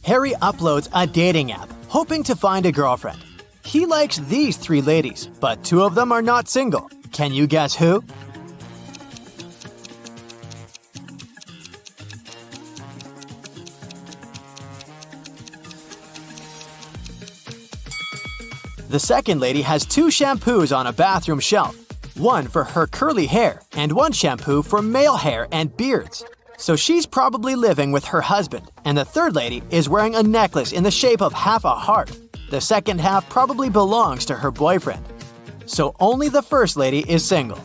Harry uploads a dating app, hoping to find a girlfriend. He likes these 3 ladies, but 2 of them are not single. Can you guess who? The second lady has 2 shampoos on a bathroom shelf, one for her curly hair and one shampoo for male hair and beards. So she's probably living with her husband, and the third lady is wearing a necklace in the shape of half a heart. The second half probably belongs to her boyfriend. So only the first lady is single.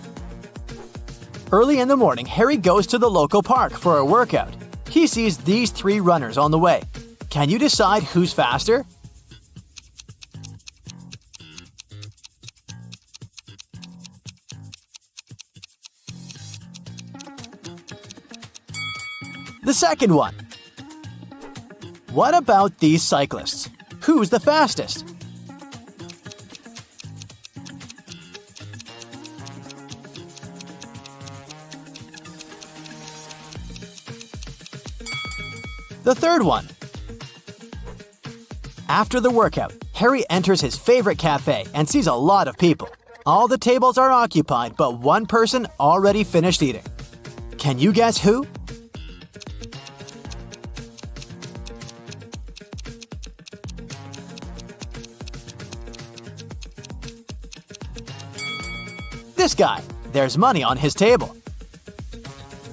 Early in the morning, Harry goes to the local park for a workout. He sees these 3 runners on the way. Can you decide who's faster? The second one. What about these cyclists? Who's the fastest? The third one. After the workout, Harry enters his favorite cafe and sees a lot of people. All the tables are occupied, but one person already finished eating. Can you guess who? This guy. There's money on his table.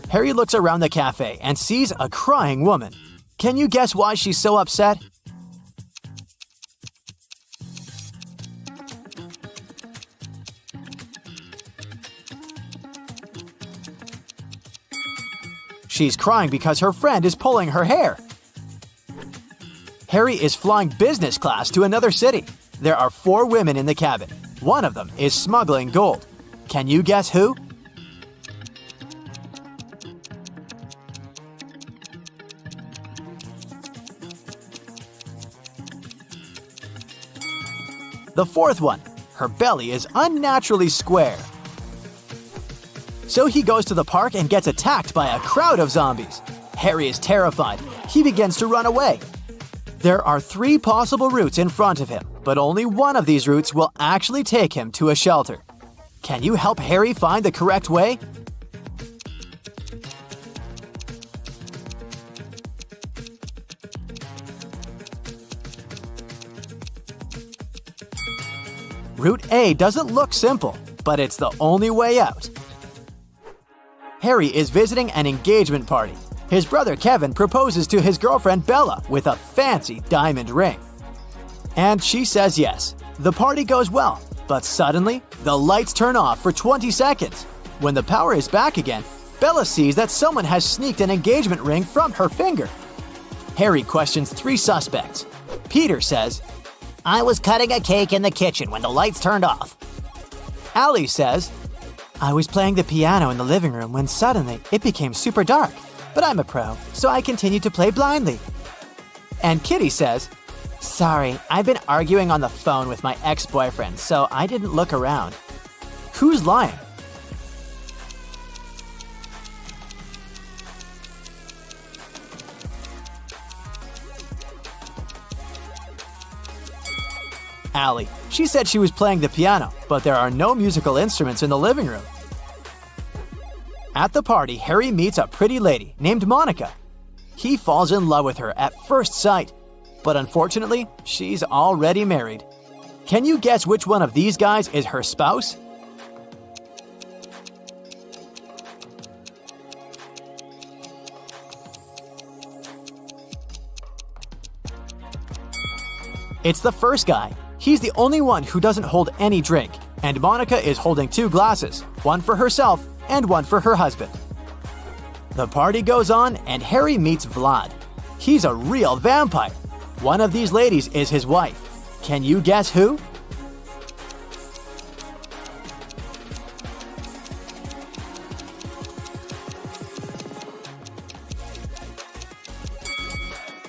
Harry looks around the cafe and sees a crying woman. Can you guess why she's so upset? She's crying because her friend is pulling her hair. Harry is flying business class to another city. There are 4 women in the cabin. One of them is smuggling gold. Can you guess who? The fourth one. Her belly is unnaturally square. So he goes to the park and gets attacked by a crowd of zombies. Harry is terrified. He begins to run away. There are 3 possible routes in front of him, but only one of these routes will actually take him to a shelter. Can you help Harry find the correct way? Route A doesn't look simple, but it's the only way out. Harry is visiting an engagement party. His brother Kevin proposes to his girlfriend Bella with a fancy diamond ring. And she says yes. The party goes well, but suddenly, the lights turn off for 20 seconds. When the power is back again, Bella sees that someone has sneaked an engagement ring from her finger. Harry questions 3 suspects. Peter says, I was cutting a cake in the kitchen when the lights turned off. Allie says, I was playing the piano in the living room when suddenly it became super dark. But I'm a pro, so I continued to play blindly. And Kitty says, Sorry, I've been arguing on the phone with my ex-boyfriend, so I didn't look around. Who's lying? Allie. She said she was playing the piano, but there are no musical instruments in the living room. At the party, Harry meets a pretty lady named Monica. He falls in love with her at first sight, but unfortunately, she's already married. Can you guess which one of these guys is her spouse? It's the first guy. He's the only one who doesn't hold any drink, and Monica is holding 2 glasses, one for herself and one for her husband. The party goes on, and Harry meets Vlad. He's a real vampire. One of these ladies is his wife. Can you guess who?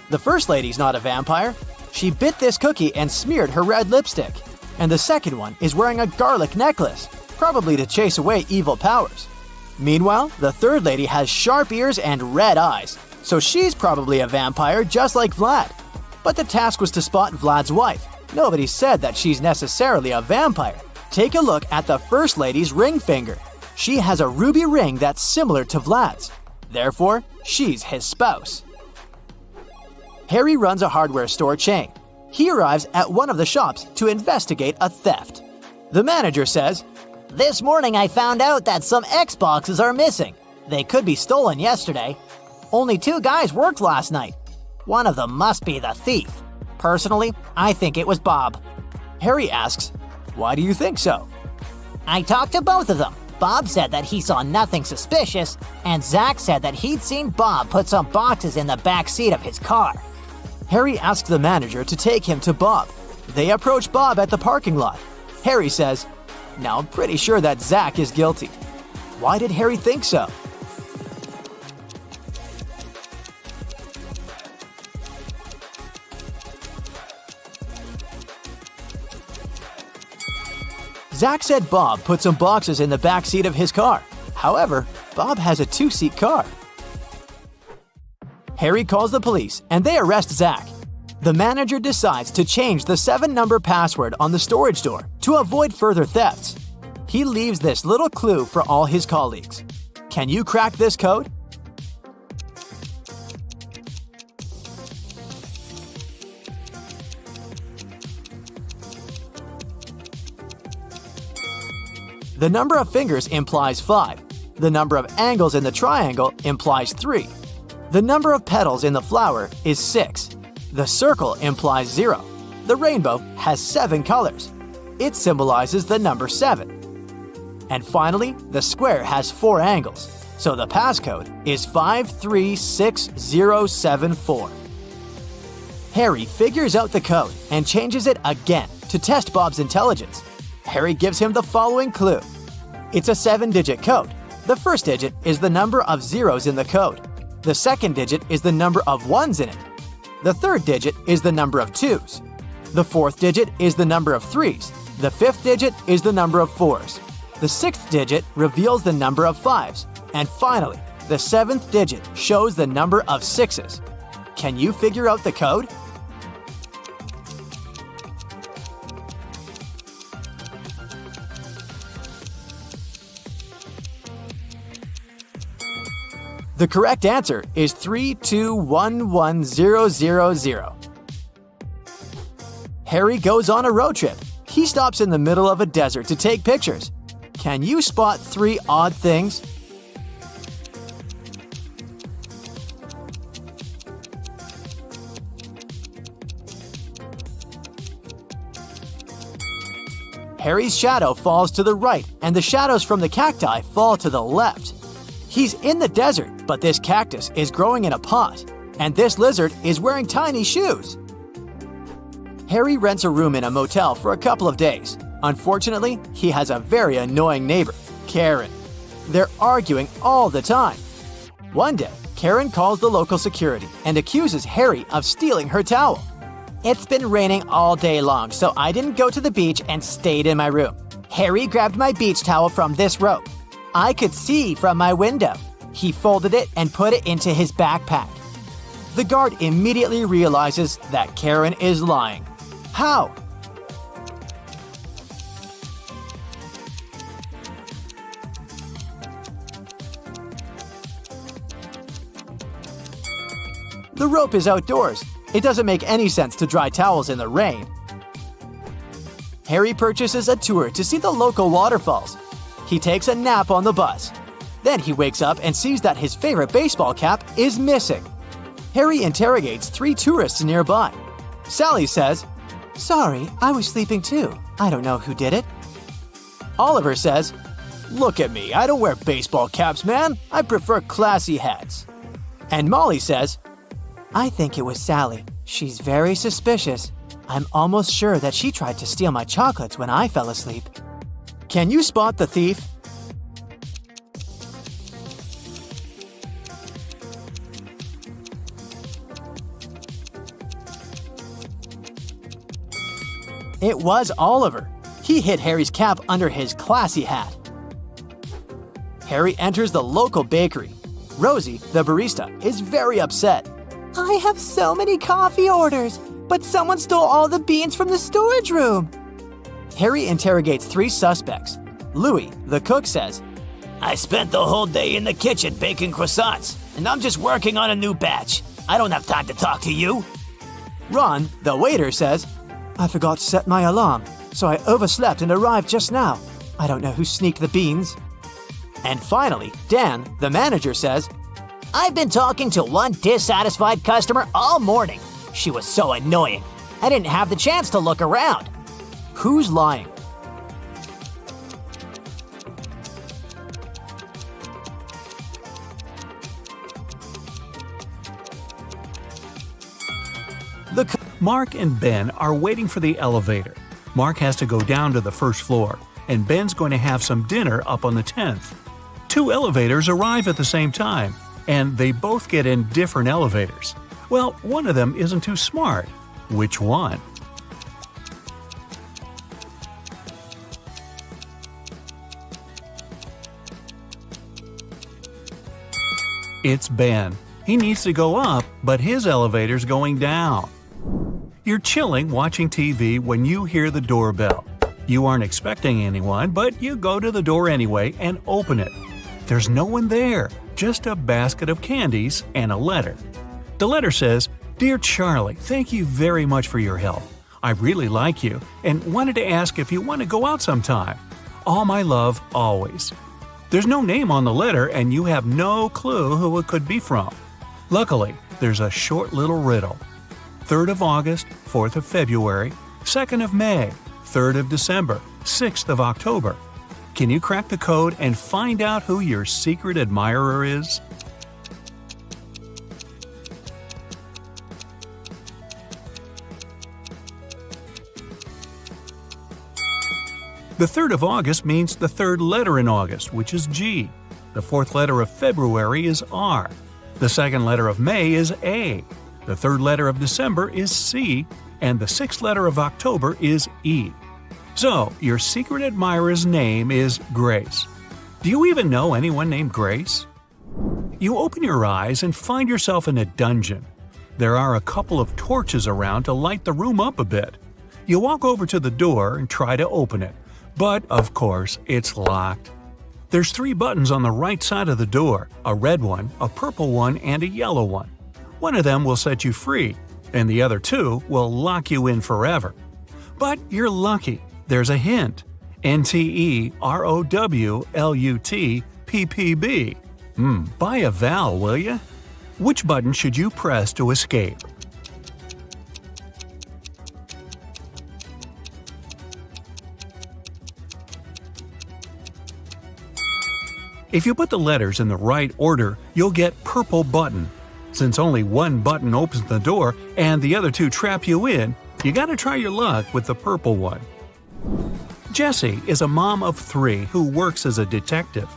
The first lady's not a vampire. She bit this cookie and smeared her red lipstick. And the second one is wearing a garlic necklace, probably to chase away evil powers. Meanwhile, the third lady has sharp ears and red eyes, so she's probably a vampire just like Vlad, But the task was to spot Vlad's wife. Nobody said that she's necessarily a vampire. Take a look at the First Lady's ring finger. She has a ruby ring that's similar to Vlad's. Therefore, she's his spouse. Harry runs a hardware store chain. He arrives at one of the shops to investigate a theft. The manager says, This morning I found out that some Xboxes are missing. They could be stolen yesterday. Only 2 guys worked last night. One of them must be the thief. Personally, I think it was Bob. Harry asks, "Why do you think so?" I talked to both of them. Bob said that he saw nothing suspicious, and Zach said that he'd seen Bob put some boxes in the back seat of his car. Harry asks the manager to take him to Bob. They approach Bob at the parking lot. Harry says, "Now I'm pretty sure that Zach is guilty." Why did Harry think so? Zach said Bob put some boxes in the back seat of his car. However, Bob has a 2-seat car. Harry calls the police and they arrest Zach. The manager decides to change the 7-number password on the storage door to avoid further thefts. He leaves this little clue for all his colleagues. Can you crack this code? The number of fingers implies 5. The number of angles in the triangle implies 3. The number of petals in the flower is 6. The circle implies 0. The rainbow has 7 colors. It symbolizes the number 7. And finally, the square has 4 angles, so the passcode is 536074. Harry figures out the code and changes it again to test Bob's intelligence. Harry gives him the following clue. It's a 7-digit code. The first digit is the number of zeros in the code. The second digit is the number of ones in it. The third digit is the number of 2s. The fourth digit is the number of 3s. The fifth digit is the number of 4s. The sixth digit reveals the number of 5s. And finally, the 7th digit shows the number of 6s. Can you figure out the code? The correct answer is 3211000. Harry goes on a road trip. He stops in the middle of a desert to take pictures. Can you spot 3 odd things? Harry's shadow falls to the right, and the shadows from the cacti fall to the left. He's in the desert, but this cactus is growing in a pot, and this lizard is wearing tiny shoes. Harry rents a room in a motel for a couple of days. Unfortunately, he has a very annoying neighbor, Karen. They're arguing all the time. One day, Karen calls the local security and accuses Harry of stealing her towel. It's been raining all day long, so I didn't go to the beach and stayed in my room. Harry grabbed my beach towel from this rope. I could see from my window. He folded it and put it into his backpack. The guard immediately realizes that Karen is lying. How? The rope is outdoors. It doesn't make any sense to dry towels in the rain. Harry purchases a tour to see the local waterfalls. He takes a nap on the bus. Then he wakes up and sees that his favorite baseball cap is missing. Harry interrogates 3 tourists nearby. Sally says, "Sorry, I was sleeping too. I don't know who did it." Oliver says, "Look at me, I don't wear baseball caps, man. I prefer classy hats." And Molly says, "I think it was Sally. She's very suspicious. I'm almost sure that she tried to steal my chocolates when I fell asleep." Can you spot the thief? It was Oliver. He hid Harry's cap under his classy hat. Harry enters the local bakery. Rosie, the barista, is very upset. I have so many coffee orders, but someone stole all the beans from the storage room. Harry interrogates 3 suspects. Louis, the cook, says, I spent the whole day in the kitchen baking croissants, and I'm just working on a new batch. I don't have time to talk to you. Ron, the waiter, says, I forgot to set my alarm, so I overslept and arrived just now. I don't know who sneaked the beans. And finally, Dan, the manager, says, I've been talking to one dissatisfied customer all morning. She was so annoying. I didn't have the chance to look around. Who's lying? Mark and Ben are waiting for the elevator. Mark has to go down to the first floor, and Ben's going to have some dinner up on the 10th. 2 elevators arrive at the same time, and they both get in different elevators. Well, one of them isn't too smart. Which one? It's Ben. He needs to go up, but his elevator's going down. You're chilling watching TV when you hear the doorbell. You aren't expecting anyone, but you go to the door anyway and open it. There's no one there, just a basket of candies and a letter. The letter says, Dear Charlie, thank you very much for your help. I really like you and wanted to ask if you want to go out sometime. All my love, always. There's no name on the letter and you have no clue who it could be from. Luckily, there's a short little riddle. 3rd of August, 4th of February, 2nd of May, 3rd of December, 6th of October. Can you crack the code and find out who your secret admirer is? The 3rd of August means the 3rd letter in August, which is G. The 4th letter of February is R. The 2nd letter of May is A. The 3rd letter of December is C, and the 6th letter of October is E. So, your secret admirer's name is Grace. Do you even know anyone named Grace? You open your eyes and find yourself in a dungeon. There are a couple of torches around to light the room up a bit. You walk over to the door and try to open it, but of course, it's locked. There's 3 buttons on the right side of the door, a red one, a purple one, and a yellow one. One of them will set you free, and the other 2 will lock you in forever. But you're lucky. There's a hint. NTEROWLUTPPB. Buy a vowel, will ya? Which button should you press to escape? If you put the letters in the right order, you'll get purple button. Since only one button opens the door and the other 2 trap you in, you gotta try your luck with the purple one. Jessie is a mom of 3 who works as a detective.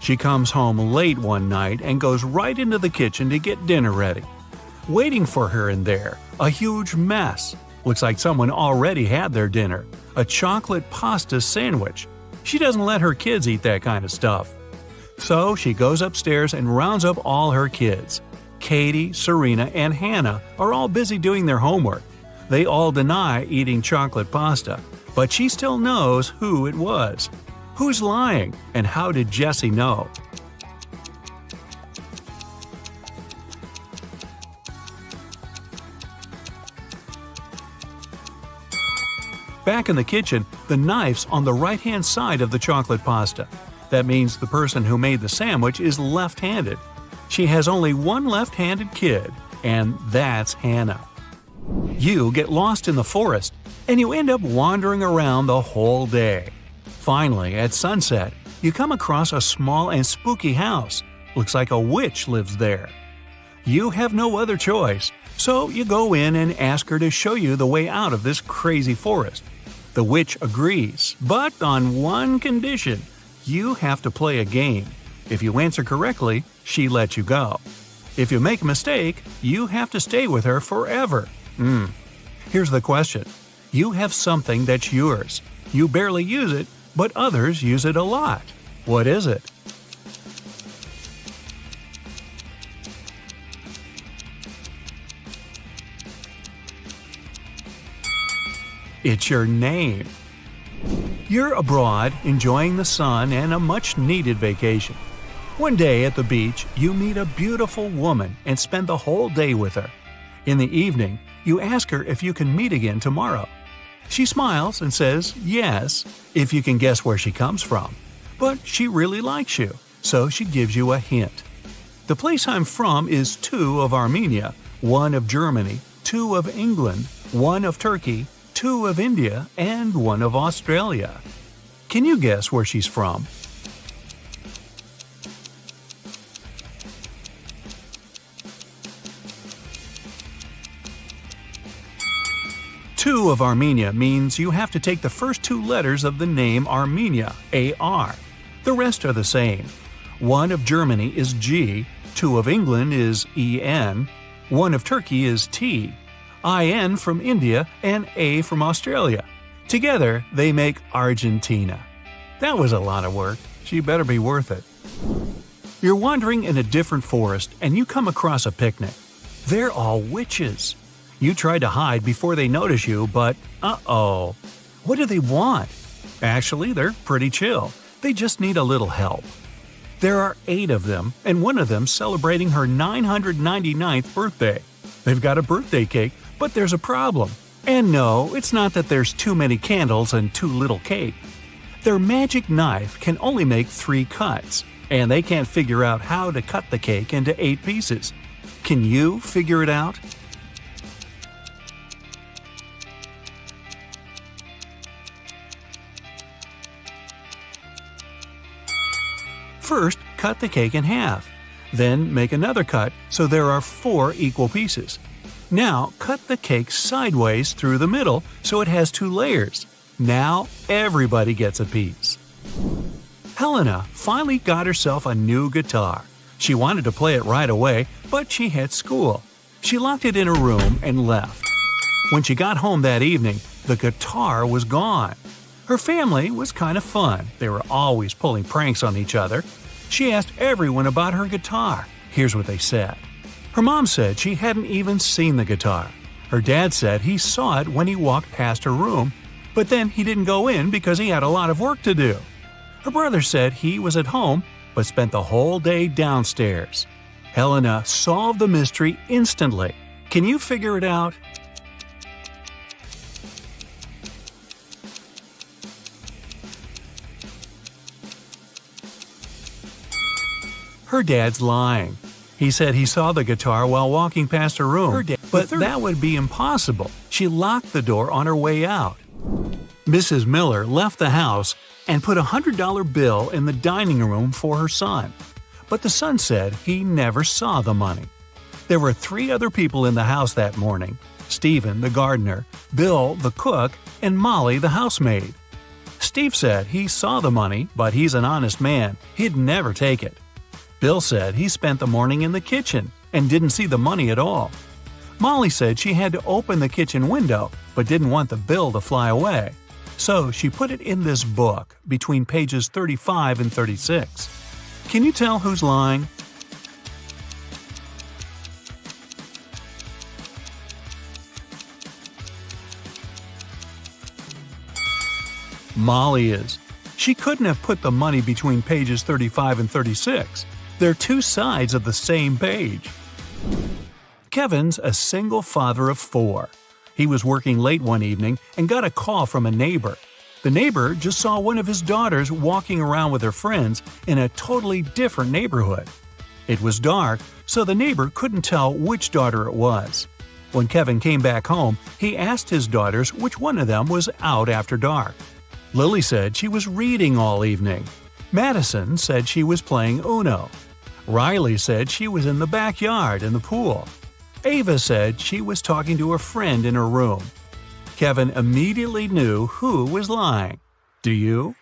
She comes home late one night and goes right into the kitchen to get dinner ready. Waiting for her in there, a huge mess. Looks like someone already had their dinner, a chocolate pasta sandwich. She doesn't let her kids eat that kind of stuff. So she goes upstairs and rounds up all her kids. Katie, Serena, and Hannah are all busy doing their homework. They all deny eating chocolate pasta, but she still knows who it was. Who's lying, and how did Jessie know? Back in the kitchen, the knife's on the right-hand side of the chocolate pasta. That means the person who made the sandwich is left-handed. She has only one left-handed kid, and that's Hannah. You get lost in the forest, and you end up wandering around the whole day. Finally, at sunset, you come across a small and spooky house. Looks like a witch lives there. You have no other choice, so you go in and ask her to show you the way out of this crazy forest. The witch agrees, but on one condition. You have to play a game. If you answer correctly, she lets you go. If you make a mistake, you have to stay with her forever. Here's the question. You have something that's yours. You barely use it, but others use it a lot. What is it? It's your name. You're abroad, enjoying the sun and a much-needed vacation. One day at the beach, you meet a beautiful woman and spend the whole day with her. In the evening, you ask her if you can meet again tomorrow. She smiles and says yes, if you can guess where she comes from. But she really likes you, so she gives you a hint. The place I'm from is 2 of Armenia, 1 of Germany, 2 of England, 1 of Turkey, 2 of India, and 1 of Australia. Can you guess where she's from? Two of Armenia means you have to take the first 2 letters of the name Armenia, A-R. The rest are the same. 1 of Germany is G, 2 of England is E-N, 1 of Turkey is T, I-N from India, and A from Australia. Together, they make Argentina. That was a lot of work. She better be worth it. You're wandering in a different forest and you come across a picnic. They're all witches. You try to hide before they notice you, but uh-oh. What do they want? Actually, they're pretty chill. They just need a little help. There are 8 of them, and one of them celebrating her 999th birthday. They've got a birthday cake, but there's a problem. And no, it's not that there's too many candles and too little cake. Their magic knife can only make 3 cuts, and they can't figure out how to cut the cake into 8 pieces. Can you figure it out? First, cut the cake in half. Then make another cut so there are 4 equal pieces. Now, cut the cake sideways through the middle so it has 2 layers. Now, everybody gets a piece. Helena finally got herself a new guitar. She wanted to play it right away, but she had school. She locked it in her room and left. When she got home that evening, the guitar was gone. Her family was kind of fun. They were always pulling pranks on each other. She asked everyone about her guitar. Here's what they said. Her mom said she hadn't even seen the guitar. Her dad said he saw it when he walked past her room, but then he didn't go in because he had a lot of work to do. Her brother said he was at home, but spent the whole day downstairs. Helena solved the mystery instantly. Can you figure it out? Her dad's lying. He said he saw the guitar while walking past her room, but that would be impossible. She locked the door on her way out. Mrs. Miller left the house and put a $100 bill in the dining room for her son. But the son said he never saw the money. There were 3 other people in the house that morning: Stephen, the gardener, Bill, the cook, and Molly, the housemaid. Steve said he saw the money, but he's an honest man. He'd never take it. Bill said he spent the morning in the kitchen and didn't see the money at all. Molly said she had to open the kitchen window but didn't want the bill to fly away. So she put it in this book between pages 35 and 36. Can you tell who's lying? Molly is. She couldn't have put the money between pages 35 and 36. They're 2 sides of the same page. Kevin's a single father of 4. He was working late one evening and got a call from a neighbor. The neighbor just saw one of his daughters walking around with her friends in a totally different neighborhood. It was dark, so the neighbor couldn't tell which daughter it was. When Kevin came back home, he asked his daughters which one of them was out after dark. Lily said she was reading all evening. Madison said she was playing Uno. Riley said she was in the backyard in the pool. Ava said she was talking to a friend in her room. Kevin immediately knew who was lying. Do you?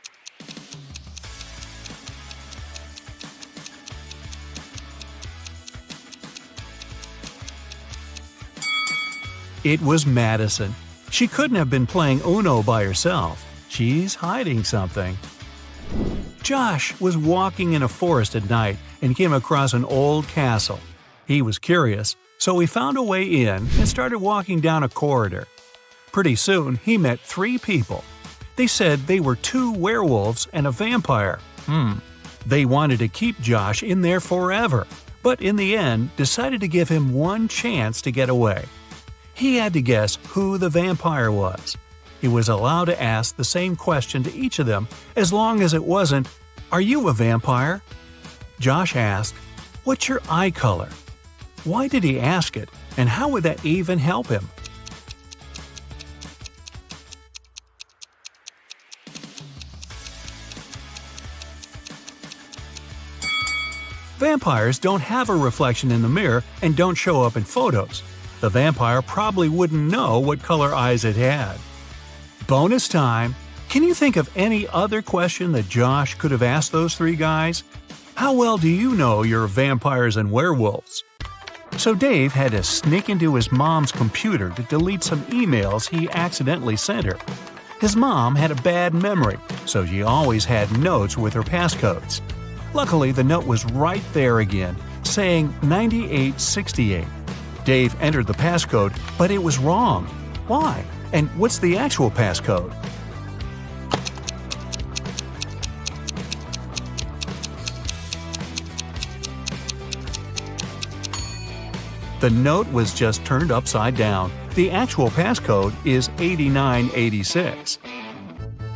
It was Madison. She couldn't have been playing Uno by herself. She's hiding something. Josh was walking in a forest at night and came across an old castle. He was curious, so he found a way in and started walking down a corridor. Pretty soon, he met 3 people. They said they were 2 werewolves and a vampire. They wanted to keep Josh in there forever, but in the end decided to give him one chance to get away. He had to guess who the vampire was. He was allowed to ask the same question to each of them as long as it wasn't, "Are you a vampire?" Josh asked, "What's your eye color?" Why did he ask it, and how would that even help him? Vampires don't have a reflection in the mirror and don't show up in photos. The vampire probably wouldn't know what color eyes it had. Bonus time! Can you think of any other question that Josh could have asked those 3 guys? How well do you know your vampires and werewolves? So Dave had to sneak into his mom's computer to delete some emails he accidentally sent her. His mom had a bad memory, so she always had notes with her passcodes. Luckily, the note was right there again, saying 9868. Dave entered the passcode, but it was wrong. Why? And what's the actual passcode? The note was just turned upside down. The actual passcode is 8986.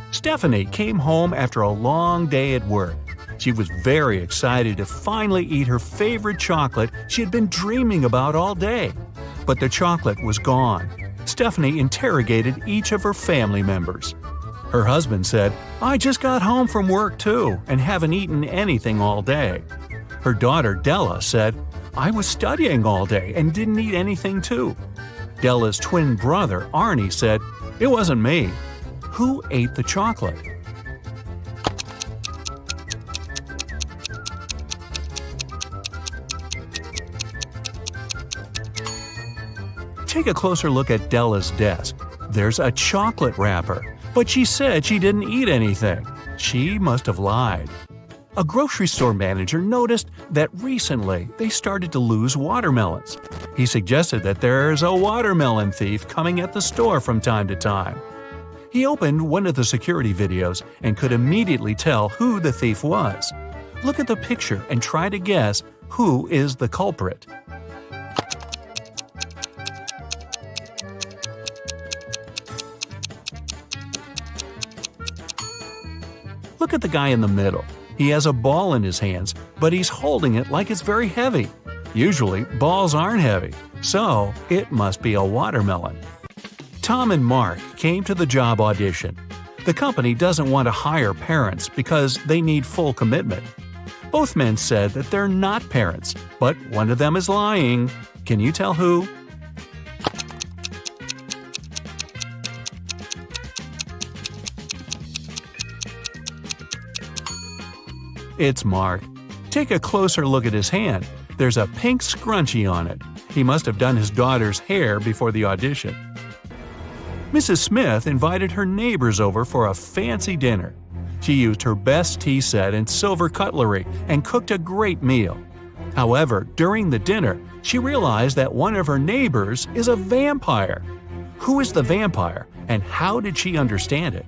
Stephanie came home after a long day at work. She was very excited to finally eat her favorite chocolate she had been dreaming about all day. But the chocolate was gone. Stephanie interrogated each of her family members. Her husband said, "I just got home from work too and haven't eaten anything all day." Her daughter Della said, "I was studying all day and didn't eat anything too." Della's twin brother Arnie said, "It wasn't me." Who ate the chocolate? Take a closer look at Della's desk. There's a chocolate wrapper, but she said she didn't eat anything. She must have lied. A grocery store manager noticed that recently they started to lose watermelons. He suggested that there's a watermelon thief coming at the store from time to time. He opened one of the security videos and could immediately tell who the thief was. Look at the picture and try to guess who is the culprit. Look at the guy in the middle. He has a ball in his hands, but he's holding it like it's very heavy. Usually, balls aren't heavy, so it must be a watermelon. Tom and Mark came to the job audition. The company doesn't want to hire parents because they need full commitment. Both men said that they're not parents, but one of them is lying. Can you tell who? It's Mark. Take a closer look at his hand. There's a pink scrunchie on it. He must have done his daughter's hair before the audition. Mrs. Smith invited her neighbors over for a fancy dinner. She used her best tea set and silver cutlery and cooked a great meal. However, during the dinner, she realized that one of her neighbors is a vampire. Who is the vampire, and how did she understand it?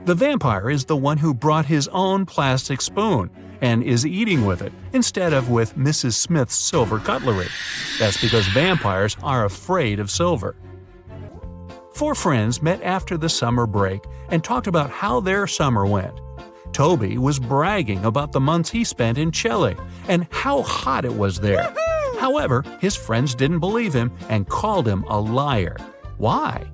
The vampire is the one who brought his own plastic spoon and is eating with it instead of with Mrs. Smith's silver cutlery. That's because vampires are afraid of silver. 4 friends met after the summer break and talked about how their summer went. Toby was bragging about the months he spent in Chile and how hot it was there. However, his friends didn't believe him and called him a liar. Why?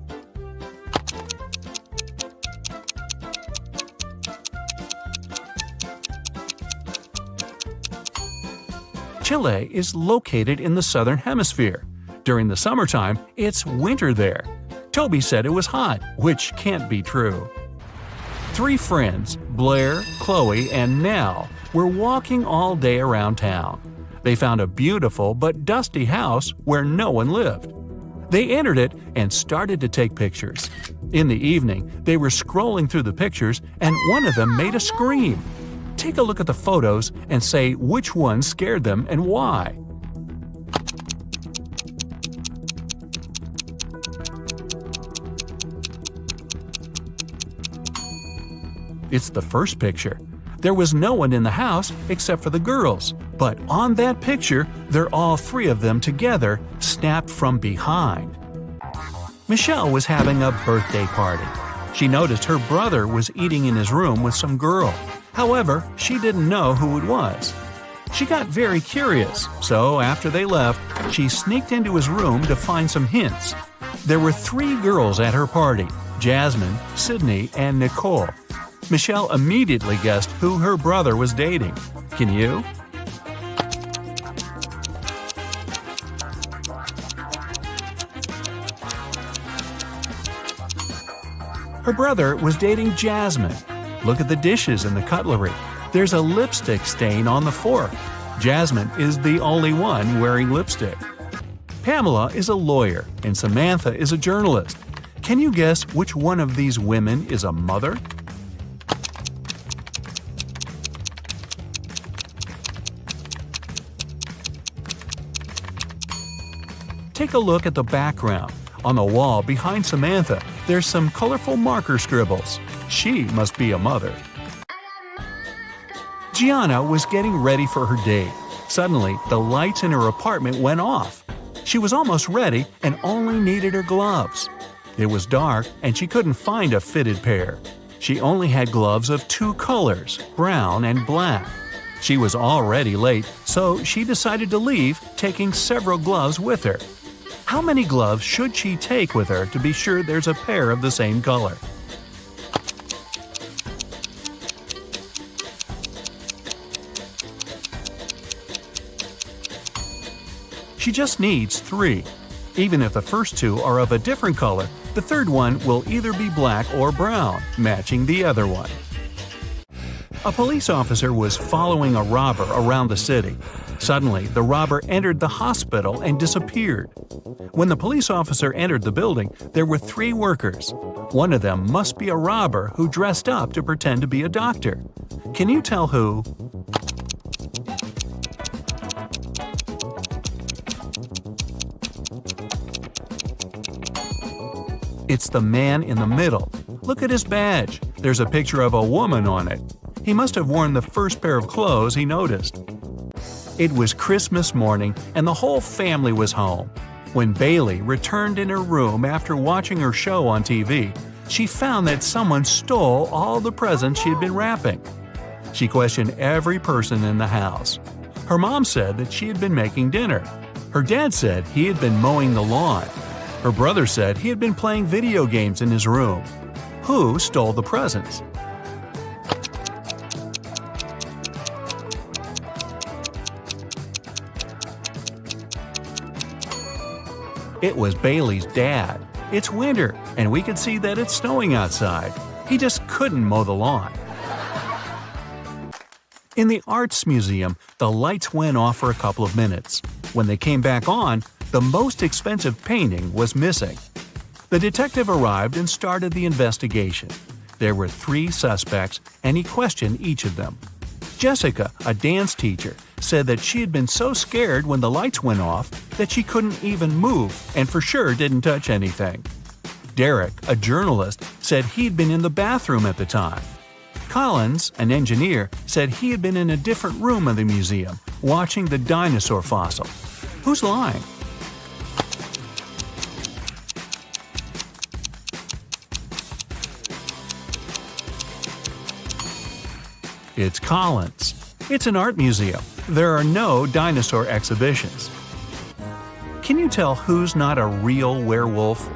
Chile is located in the southern hemisphere. During the summertime, it's winter there. Toby said it was hot, which can't be true. 3 friends, Blair, Chloe, and Nell, were walking all day around town. They found a beautiful but dusty house where no one lived. They entered it and started to take pictures. In the evening, they were scrolling through the pictures and one of them made a scream. Take a look at the photos and say which one scared them and why. It's the first picture. There was no one in the house except for the girls, but on that picture, they're all three of them together, snapped from behind. Michelle was having a birthday party. She noticed her brother was eating in his room with some girl. However, she didn't know who it was. She got very curious, so after they left, she sneaked into his room to find some hints. There were three girls at her party: Jasmine, Sydney, and Nicole. Michelle immediately guessed who her brother was dating. Can you? Her brother was dating Jasmine. Look at the dishes and the cutlery. There's a lipstick stain on the fork. Jasmine is the only one wearing lipstick. Pamela is a lawyer and Samantha is a journalist. Can you guess which one of these women is a mother? Take a look at the background. On the wall behind Samantha, there's some colorful marker scribbles. She must be a mother. Gianna was getting ready for her date. Suddenly, the lights in her apartment went off. She was almost ready and only needed her gloves. It was dark and she couldn't find a fitted pair. She only had gloves of two colors, brown and black. She was already late, so she decided to leave, taking several gloves with her. How many gloves should she take with her to be sure there's a pair of the same color? She just needs 3. Even if the first 2 are of a different color, the third one will either be black or brown, matching the other one. A police officer was following a robber around the city. Suddenly, the robber entered the hospital and disappeared. When the police officer entered the building, there were 3 workers. One of them must be a robber who dressed up to pretend to be a doctor. Can you tell who? It's the man in the middle. Look at his badge. There's a picture of a woman on it. He must have worn the first pair of clothes he noticed. It was Christmas morning and the whole family was home. When Bailey returned in her room after watching her show on TV, she found that someone stole all the presents she had been wrapping. She questioned every person in the house. Her mom said that she had been making dinner. Her dad said he had been mowing the lawn. Her brother said he had been playing video games in his room. Who stole the presents? It was Bailey's dad. It's winter, and we could see that it's snowing outside. He just couldn't mow the lawn. In the Arts Museum, the lights went off for a couple of minutes. When they came back on, the most expensive painting was missing. The detective arrived and started the investigation. There were 3 suspects, and he questioned each of them. Jessica, a dance teacher, said that she had been so scared when the lights went off that she couldn't even move and for sure didn't touch anything. Derek, a journalist, said he'd been in the bathroom at the time. Collins, an engineer, said he had been in a different room of the museum, watching the dinosaur fossil. Who's lying? It's Collins. It's an art museum. There are no dinosaur exhibitions. Can you tell who's not a real werewolf?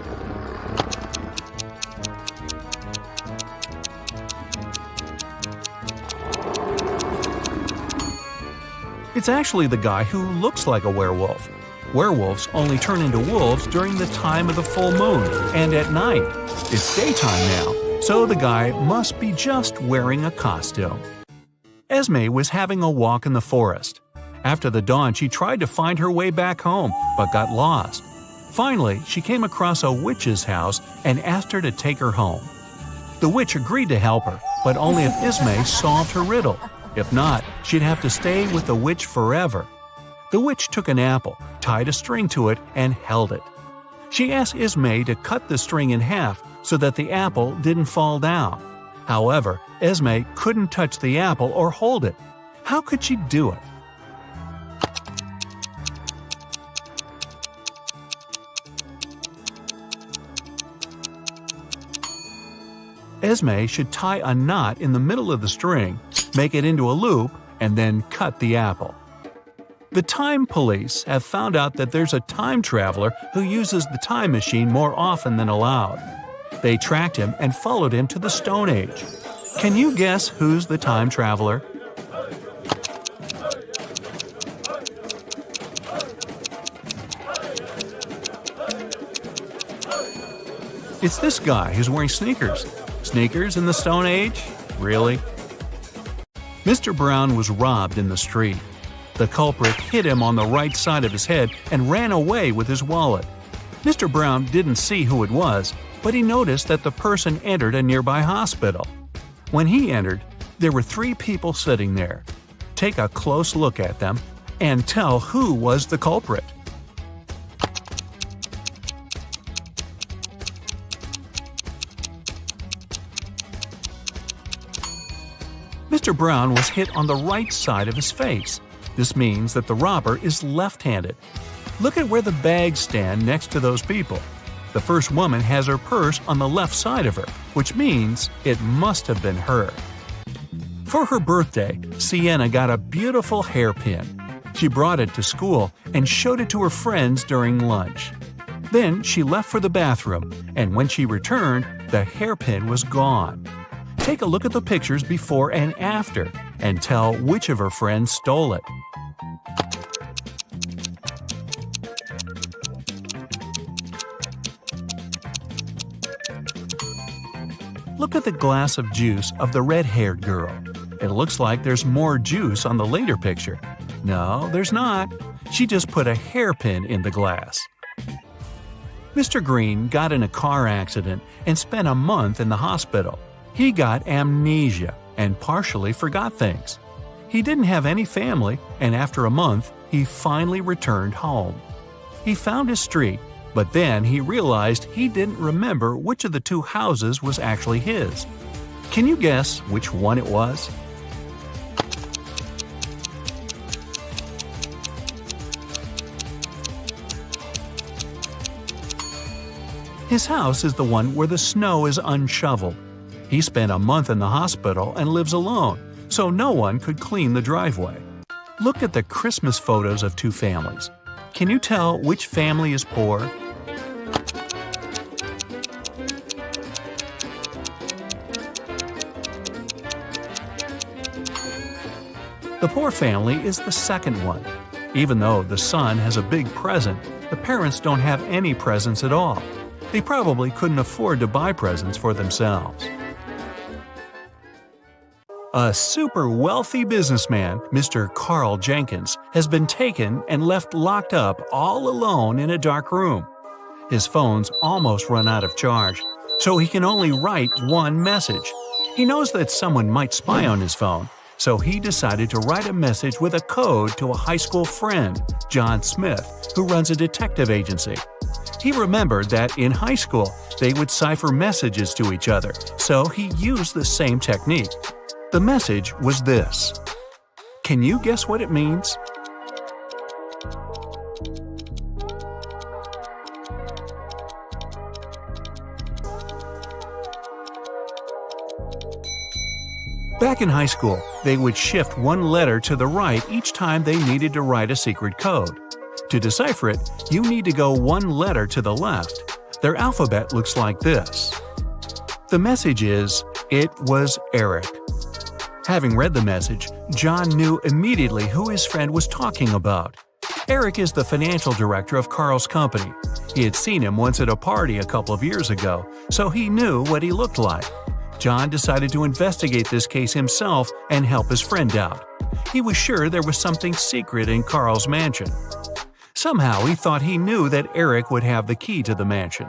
It's actually the guy who looks like a werewolf. Werewolves only turn into wolves during the time of the full moon and at night. It's daytime now, so the guy must be just wearing a costume. Esme was having a walk in the forest. After the dawn, she tried to find her way back home, but got lost. Finally, she came across a witch's house and asked her to take her home. The witch agreed to help her, but only if Esme solved her riddle. If not, she'd have to stay with the witch forever. The witch took an apple, tied a string to it, and held it. She asked Esme to cut the string in half so that the apple didn't fall down. However, Esme couldn't touch the apple or hold it. How could she do it? Esme should tie a knot in the middle of the string, make it into a loop, and then cut the apple. The time police have found out that there's a time traveler who uses the time machine more often than allowed. They tracked him and followed him to the Stone Age. Can you guess who's the time traveler? It's this guy who's wearing sneakers. Sneakers in the Stone Age? Really? Mr. Brown was robbed in the street. The culprit hit him on the right side of his head and ran away with his wallet. Mr. Brown didn't see who it was, but he noticed that the person entered a nearby hospital. When he entered, there were 3 people sitting there. Take a close look at them and tell who was the culprit. Mr. Brown was hit on the right side of his face. This means that the robber is left-handed. Look at where the bags stand next to those people. The first woman has her purse on the left side of her, which means it must have been her. For her birthday, Sienna got a beautiful hairpin. She brought it to school and showed it to her friends during lunch. Then she left for the bathroom, and when she returned, the hairpin was gone. Take a look at the pictures before and after, and tell which of her friends stole it. Look at the glass of juice of the red-haired girl. It looks like there's more juice on the later picture. No, there's not. She just put a hairpin in the glass. Mr. Green got in a car accident and spent a month in the hospital. He got amnesia and partially forgot things. He didn't have any family, and after a month, he finally returned home. He found his street, but then he realized he didn't remember which of the 2 houses was actually his. Can you guess which one it was? His house is the one where the snow is unshoveled. He spent a month in the hospital and lives alone, so no one could clean the driveway. Look at the Christmas photos of 2 families. Can you tell which family is poor? The poor family is the second one. Even though the son has a big present, the parents don't have any presents at all. They probably couldn't afford to buy presents for themselves. A super wealthy businessman, Mr. Carl Jenkins, has been taken and left locked up all alone in a dark room. His phone's almost run out of charge, so he can only write one message. He knows that someone might spy on his phone, so he decided to write a message with a code to a high school friend, John Smith, who runs a detective agency. He remembered that in high school, they would cipher messages to each other, so he used the same technique. The message was this. Can you guess what it means? Back in high school, they would shift one letter to the right each time they needed to write a secret code. To decipher it, you need to go one letter to the left. Their alphabet looks like this. The message is, "It was Eric." Having read the message, John knew immediately who his friend was talking about. Eric is the financial director of Carl's company. He had seen him once at a party a couple of years ago, so he knew what he looked like. John decided to investigate this case himself and help his friend out. He was sure there was something secret in Carl's mansion. Somehow he thought he knew that Eric would have the key to the mansion.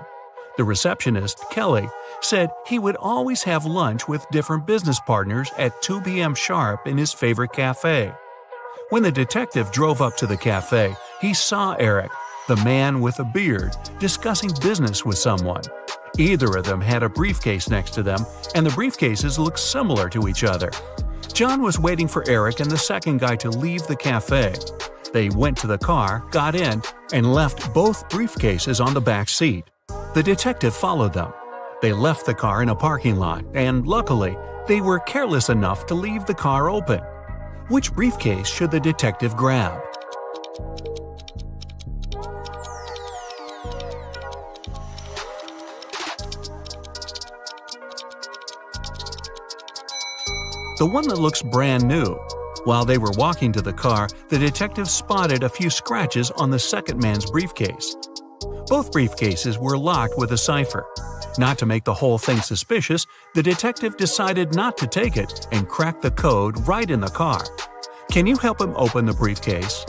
The receptionist, Kelly, said he would always have lunch with different business partners at 2 p.m. sharp in his favorite café. When the detective drove up to the café, he saw Eric, the man with a beard, discussing business with someone. Either of them had a briefcase next to them, and the briefcases looked similar to each other. John was waiting for Eric and the second guy to leave the cafe. They went to the car, got in, and left both briefcases on the back seat. The detective followed them. They left the car in a parking lot, and luckily, they were careless enough to leave the car open. Which briefcase should the detective grab? The one that looks brand new. While they were walking to the car, the detective spotted a few scratches on the second man's briefcase. Both briefcases were locked with a cipher. Not to make the whole thing suspicious, the detective decided not to take it and cracked the code right in the car. Can you help him open the briefcase?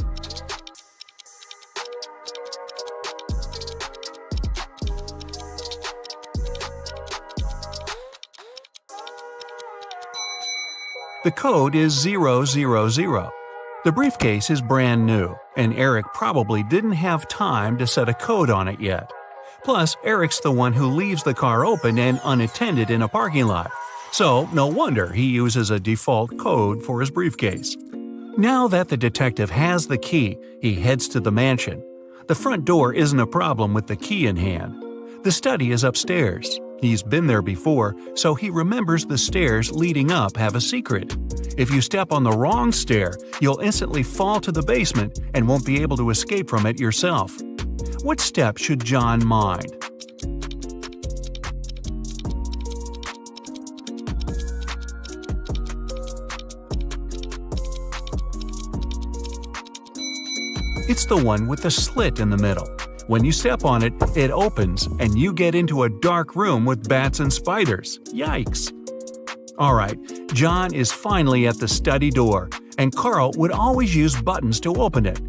The code is 000. The briefcase is brand new, and Eric probably didn't have time to set a code on it yet. Plus, Eric's the one who leaves the car open and unattended in a parking lot, so no wonder he uses a default code for his briefcase. Now that the detective has the key, he heads to the mansion. The front door isn't a problem with the key in hand. The study is upstairs. He's been there before, so he remembers the stairs leading up have a secret. If you step on the wrong stair, you'll instantly fall to the basement and won't be able to escape from it yourself. What step should John mind? It's the one with the slit in the middle. When you step on it, it opens, and you get into a dark room with bats and spiders. Yikes! Alright, John is finally at the study door, and Carl would always use buttons to open it.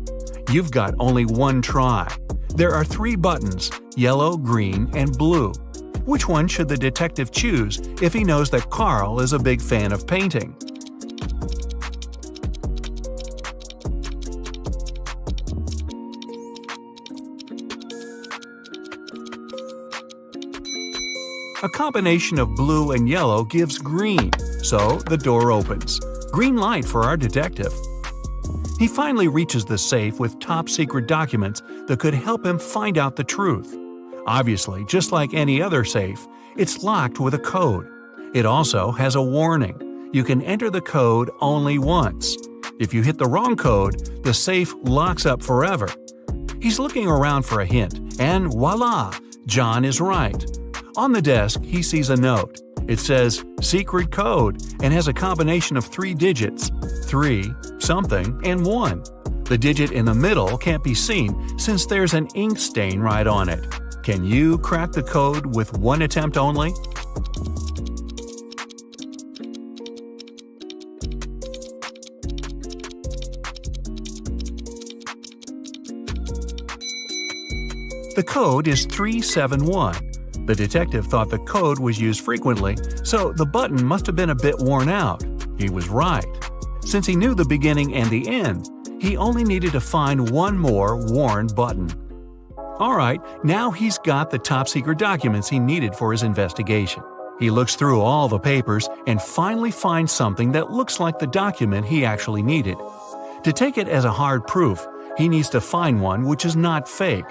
You've got only one try. There are 3 buttons, yellow, green, and blue. Which one should the detective choose if he knows that Carl is a big fan of painting? A combination of blue and yellow gives green, so the door opens. Green light for our detective. He finally reaches the safe with top-secret documents that could help him find out the truth. Obviously, just like any other safe, it's locked with a code. It also has a warning. You can enter the code only once. If you hit the wrong code, the safe locks up forever. He's looking around for a hint, and voila! John is right. On the desk, he sees a note. It says, "Secret code," and has a combination of 3 digits, 3, something, and 1. The digit in the middle can't be seen since there's an ink stain right on it. Can you crack the code with one attempt only? The code is 371. The detective thought the code was used frequently, so the button must have been a bit worn out. He was right. Since he knew the beginning and the end, he only needed to find one more worn button. Alright, now he's got the top-secret documents he needed for his investigation. He looks through all the papers and finally finds something that looks like the document he actually needed. To take it as a hard proof, he needs to find one which is not fake.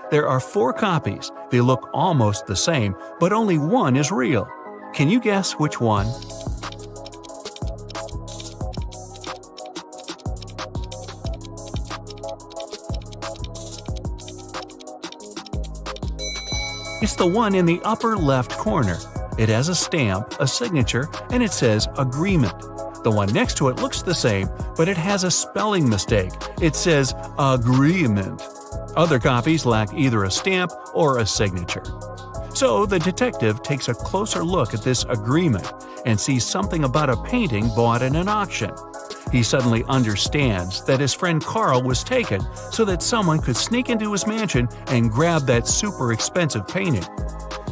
There are 4 copies. They look almost the same, but only one is real. Can you guess which one? It's the one in the upper left corner. It has a stamp, a signature, and it says agreement. The one next to it looks the same, but it has a spelling mistake. It says agreement. Other copies lack either a stamp or a signature. So the detective takes a closer look at this agreement and sees something about a painting bought in an auction. He suddenly understands that his friend Carl was taken so that someone could sneak into his mansion and grab that super expensive painting.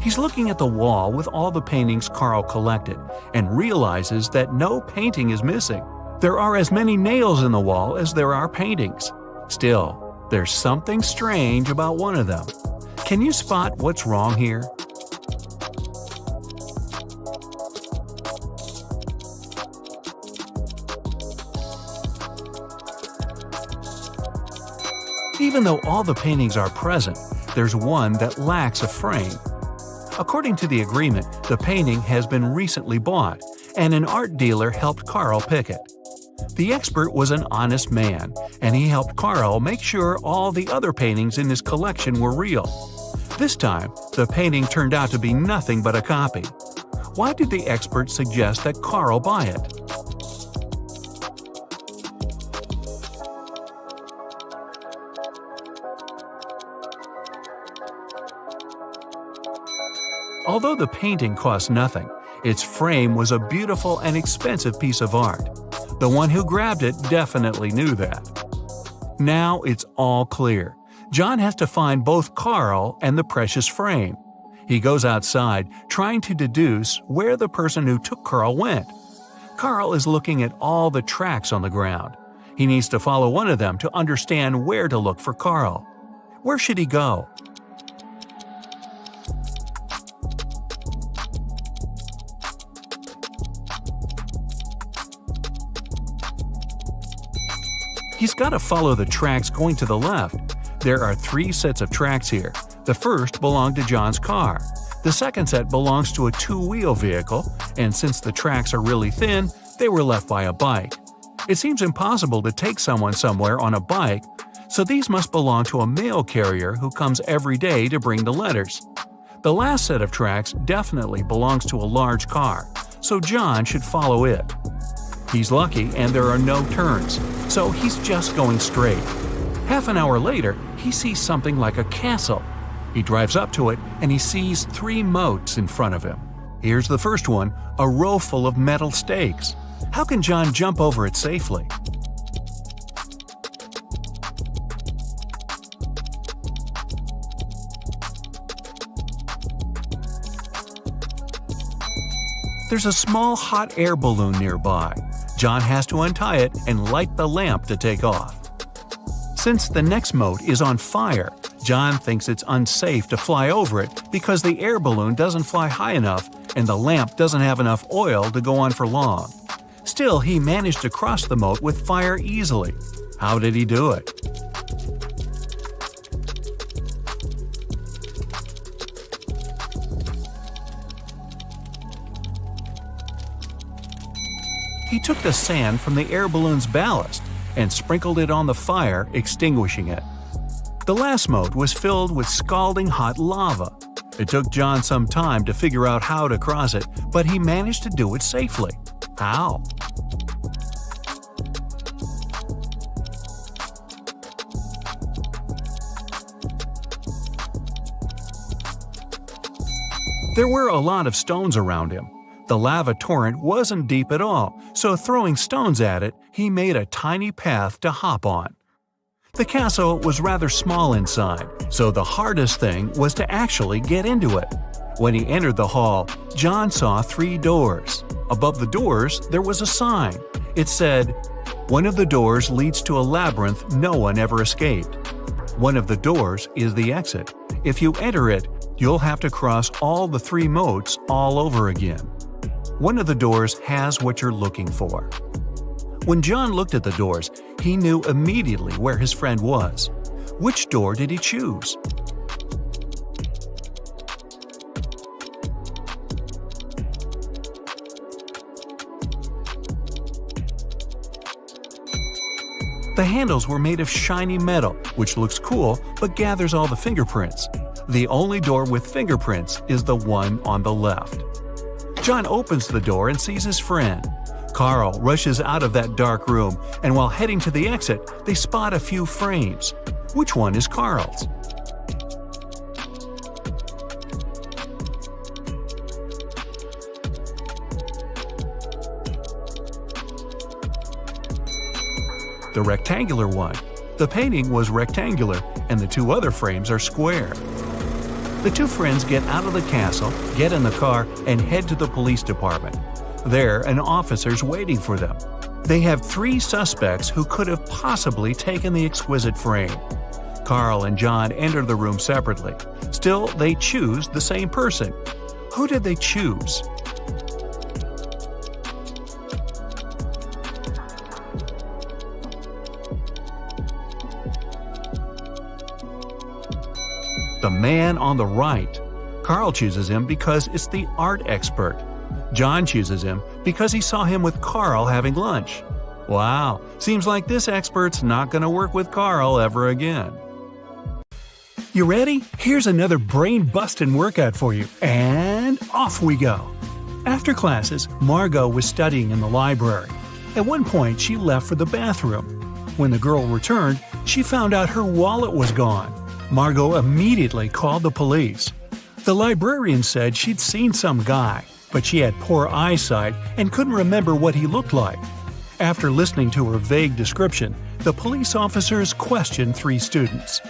He's looking at the wall with all the paintings Carl collected and realizes that no painting is missing. There are as many nails in the wall as there are paintings. Still, there's something strange about one of them. Can you spot what's wrong here? Even though all the paintings are present, there's one that lacks a frame. According to the agreement, the painting has been recently bought, and an art dealer helped Carl pick it. The expert was an honest man, and he helped Carl make sure all the other paintings in his collection were real. This time, the painting turned out to be nothing but a copy. Why did the expert suggest that Carl buy it? Although the painting cost nothing, its frame was a beautiful and expensive piece of art. The one who grabbed it definitely knew that. Now it's all clear. John has to find both Carl and the precious frame. He goes outside, trying to deduce where the person who took Carl went. Carl is looking at all the tracks on the ground. He needs to follow one of them to understand where to look for Carl. Where should he go? He's got to follow the tracks going to the left. There are 3 sets of tracks here. The first belonged to John's car. The second set belongs to a 2-wheel vehicle, and since the tracks are really thin, they were left by a bike. It seems impossible to take someone somewhere on a bike, so these must belong to a mail carrier who comes every day to bring the letters. The last set of tracks definitely belongs to a large car, so John should follow it. He's lucky and there are no turns, so he's just going straight. Half an hour later, he sees something like a castle. He drives up to it and he sees 3 moats in front of him. Here's the first one, a row full of metal stakes. How can John jump over it safely? There's a small hot air balloon nearby. John has to untie it and light the lamp to take off. Since the next moat is on fire, John thinks it's unsafe to fly over it because the air balloon doesn't fly high enough and the lamp doesn't have enough oil to go on for long. Still, he managed to cross the moat with fire easily. How did he do it? He took the sand from the air balloon's ballast and sprinkled it on the fire, extinguishing it. The last moat was filled with scalding hot lava. It took John some time to figure out how to cross it, but he managed to do it safely. How? There were a lot of stones around him. The lava torrent wasn't deep at all, so throwing stones at it, he made a tiny path to hop on. The castle was rather small inside, so the hardest thing was to actually get into it. When he entered the hall, John saw 3 doors. Above the doors, there was a sign. It said, "One of the doors leads to a labyrinth no one ever escaped. One of the doors is the exit. If you enter it, you'll have to cross all the 3 moats all over again. One of the doors has what you're looking for." When John looked at the doors, he knew immediately where his friend was. Which door did he choose? The handles were made of shiny metal, which looks cool but gathers all the fingerprints. The only door with fingerprints is the one on the left. John opens the door and sees his friend. Carl rushes out of that dark room, and while heading to the exit, they spot a few frames. Which one is Carl's? The rectangular one. The painting was rectangular, and the 2 other frames are square. The two friends get out of the castle, get in the car, and head to the police department. There, an officer's waiting for them. They have 3 suspects who could have possibly taken the exquisite frame. Carl and John enter the room separately. Still, they choose the same person. Who did they choose? The man on the right. Carl chooses him because it's the art expert. John chooses him because he saw him with Carl having lunch. Wow, seems like this expert's not going to work with Carl ever again. You ready? Here's another brain-busting workout for you, and off we go. After classes, Margot was studying in the library. At one point, she left for the bathroom. When the girl returned, she found out her wallet was gone. Margot immediately called the police. The librarian said she'd seen some guy, but she had poor eyesight and couldn't remember what he looked like. After listening to her vague description, the police officers questioned 3 students.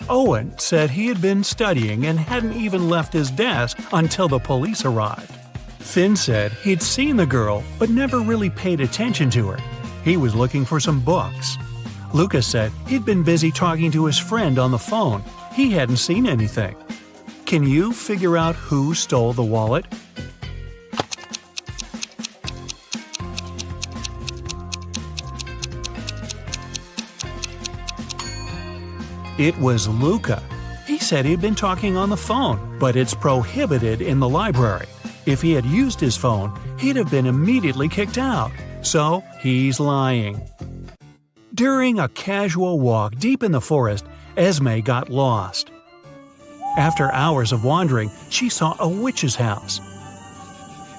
Owen said he had been studying and hadn't even left his desk until the police arrived. Finn said he'd seen the girl but never really paid attention to her. He was looking for some books. Lucas said he'd been busy talking to his friend on the phone. He hadn't seen anything. Can you figure out who stole the wallet? It was Luca. He said he'd been talking on the phone, but it's prohibited in the library. If he had used his phone, he'd have been immediately kicked out. So he's lying. During a casual walk deep in the forest, Esme got lost. After hours of wandering, she saw a witch's house.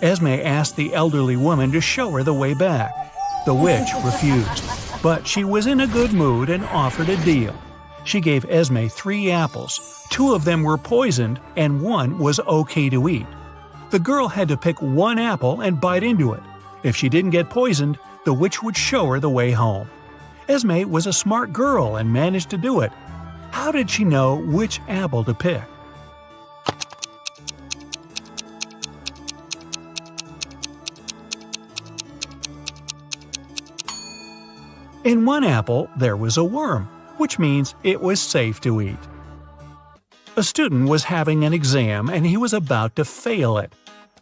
Esme asked the elderly woman to show her the way back. The witch refused, but she was in a good mood and offered a deal. She gave Esme 3 apples. 2 of them were poisoned and 1 was okay to eat. The girl had to pick 1 apple and bite into it. If she didn't get poisoned, the witch would show her the way home. Esme was a smart girl and managed to do it. How did she know which apple to pick? In 1 apple, there was a worm, which means it was safe to eat. A student was having an exam and he was about to fail it.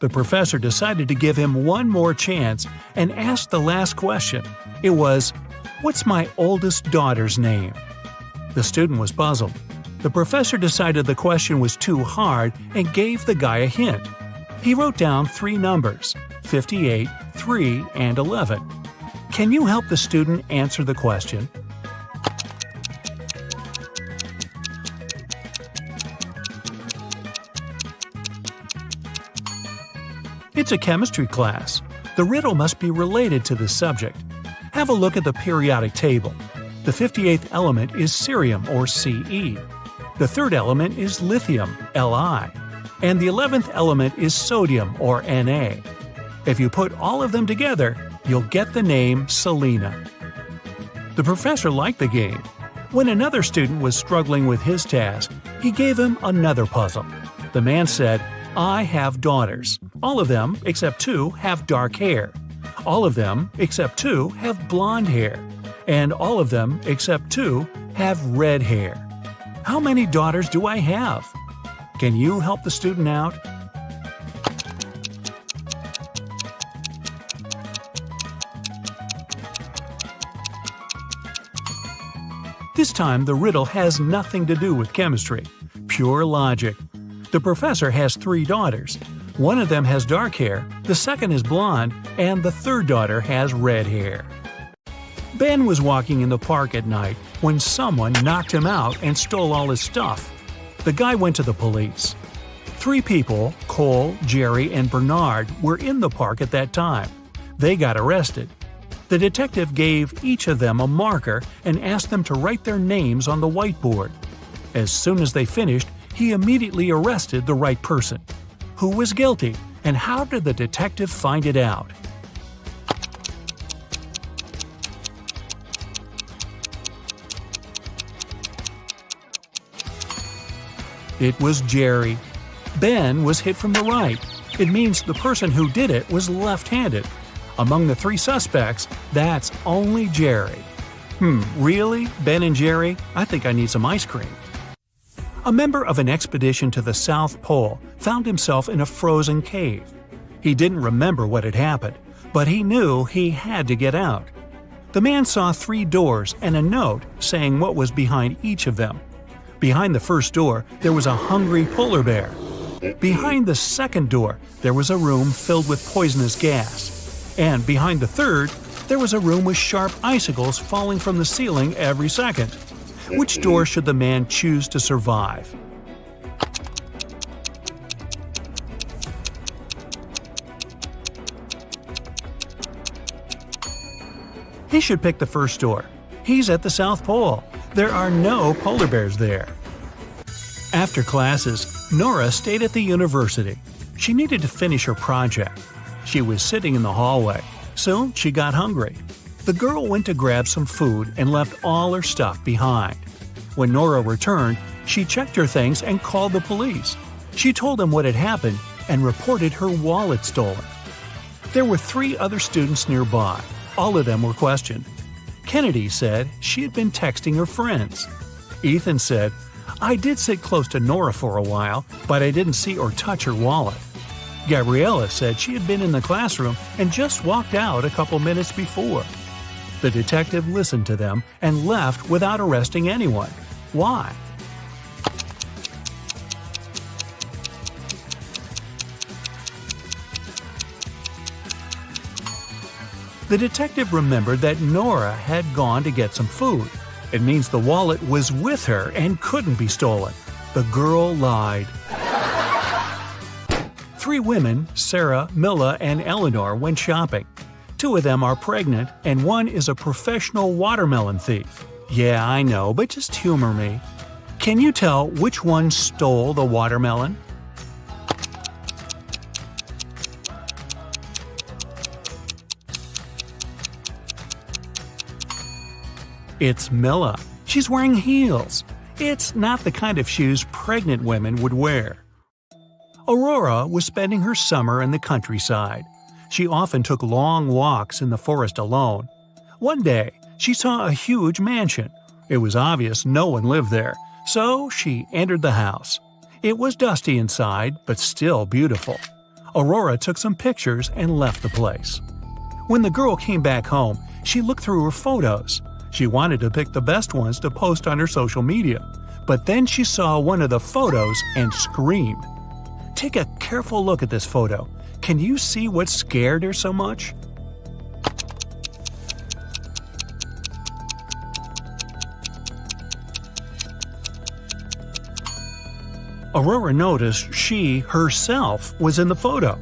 The professor decided to give him 1 more chance and asked the last question. It was, "What's my oldest daughter's name?" The student was puzzled. The professor decided the question was too hard and gave the guy a hint. He wrote down 3 numbers, 58, 3, and 11. Can you help the student answer the question? It's a chemistry class. The riddle must be related to this subject. Have a look at the periodic table. The 58th element is cerium, or Ce. The 3rd element is lithium, Li. And the 11th element is sodium, or Na. If you put all of them together, you'll get the name Selena. The professor liked the game. When another student was struggling with his task, he gave him another puzzle. The man said, "I have daughters. All of them, except 2, have dark hair. All of them, except 2, have blonde hair. And all of them, except 2, have red hair. How many daughters do I have?" Can you help the student out? This time, the riddle has nothing to do with chemistry. Pure logic. The professor has 3 daughters. One of them has dark hair, the second is blonde, and the 3rd daughter has red hair. Ben was walking in the park at night when someone knocked him out and stole all his stuff. The guy went to the police. 3 people, Cole, Jerry, and Bernard, were in the park at that time. They got arrested. The detective gave each of them a marker and asked them to write their names on the whiteboard. As soon as they finished, he immediately arrested the right person. Who was guilty, and how did the detective find it out? It was Jerry. Ben was hit from the right. It means the person who did it was left-handed. Among the three suspects, that's only Jerry. Really? Ben and Jerry? I think I need some ice cream. A member of an expedition to the South Pole found himself in a frozen cave. He didn't remember what had happened, but he knew he had to get out. The man saw 3 doors and a note saying what was behind each of them. Behind the first door, there was a hungry polar bear. Behind the second door, there was a room filled with poisonous gas. And behind the third, there was a room with sharp icicles falling from the ceiling every second. Which door should the man choose to survive? He should pick the first door. He's at the South Pole. There are no polar bears there. After classes, Nora stayed at the university. She needed to finish her project. She was sitting in the hallway. Soon she got hungry. The girl went to grab some food and left all her stuff behind. When Nora returned, she checked her things and called the police. She told them what had happened and reported her wallet stolen. There were 3 other students nearby. All of them were questioned. Kennedy said she had been texting her friends. Ethan said, "I did sit close to Nora for a while, but I didn't see or touch her wallet." Gabriella said she had been in the classroom and just walked out a couple minutes before. The detective listened to them and left without arresting anyone. Why? The detective remembered that Nora had gone to get some food. It means the wallet was with her and couldn't be stolen. The girl lied. 3 women, Sarah, Milla, and Eleanor, went shopping. 2 of them are pregnant, and 1 is a professional watermelon thief. Yeah, I know, but just humor me. Can you tell which one stole the watermelon? It's Milla. She's wearing heels. It's not the kind of shoes pregnant women would wear. Aurora was spending her summer in the countryside. She often took long walks in the forest alone. One day, she saw a huge mansion. It was obvious no one lived there, so she entered the house. It was dusty inside, but still beautiful. Aurora took some pictures and left the place. When the girl came back home, she looked through her photos. She wanted to pick the best ones to post on her social media, but then she saw one of the photos and screamed. Take a careful look at this photo. Can you see what scared her so much? Aurora noticed she, herself, was in the photo.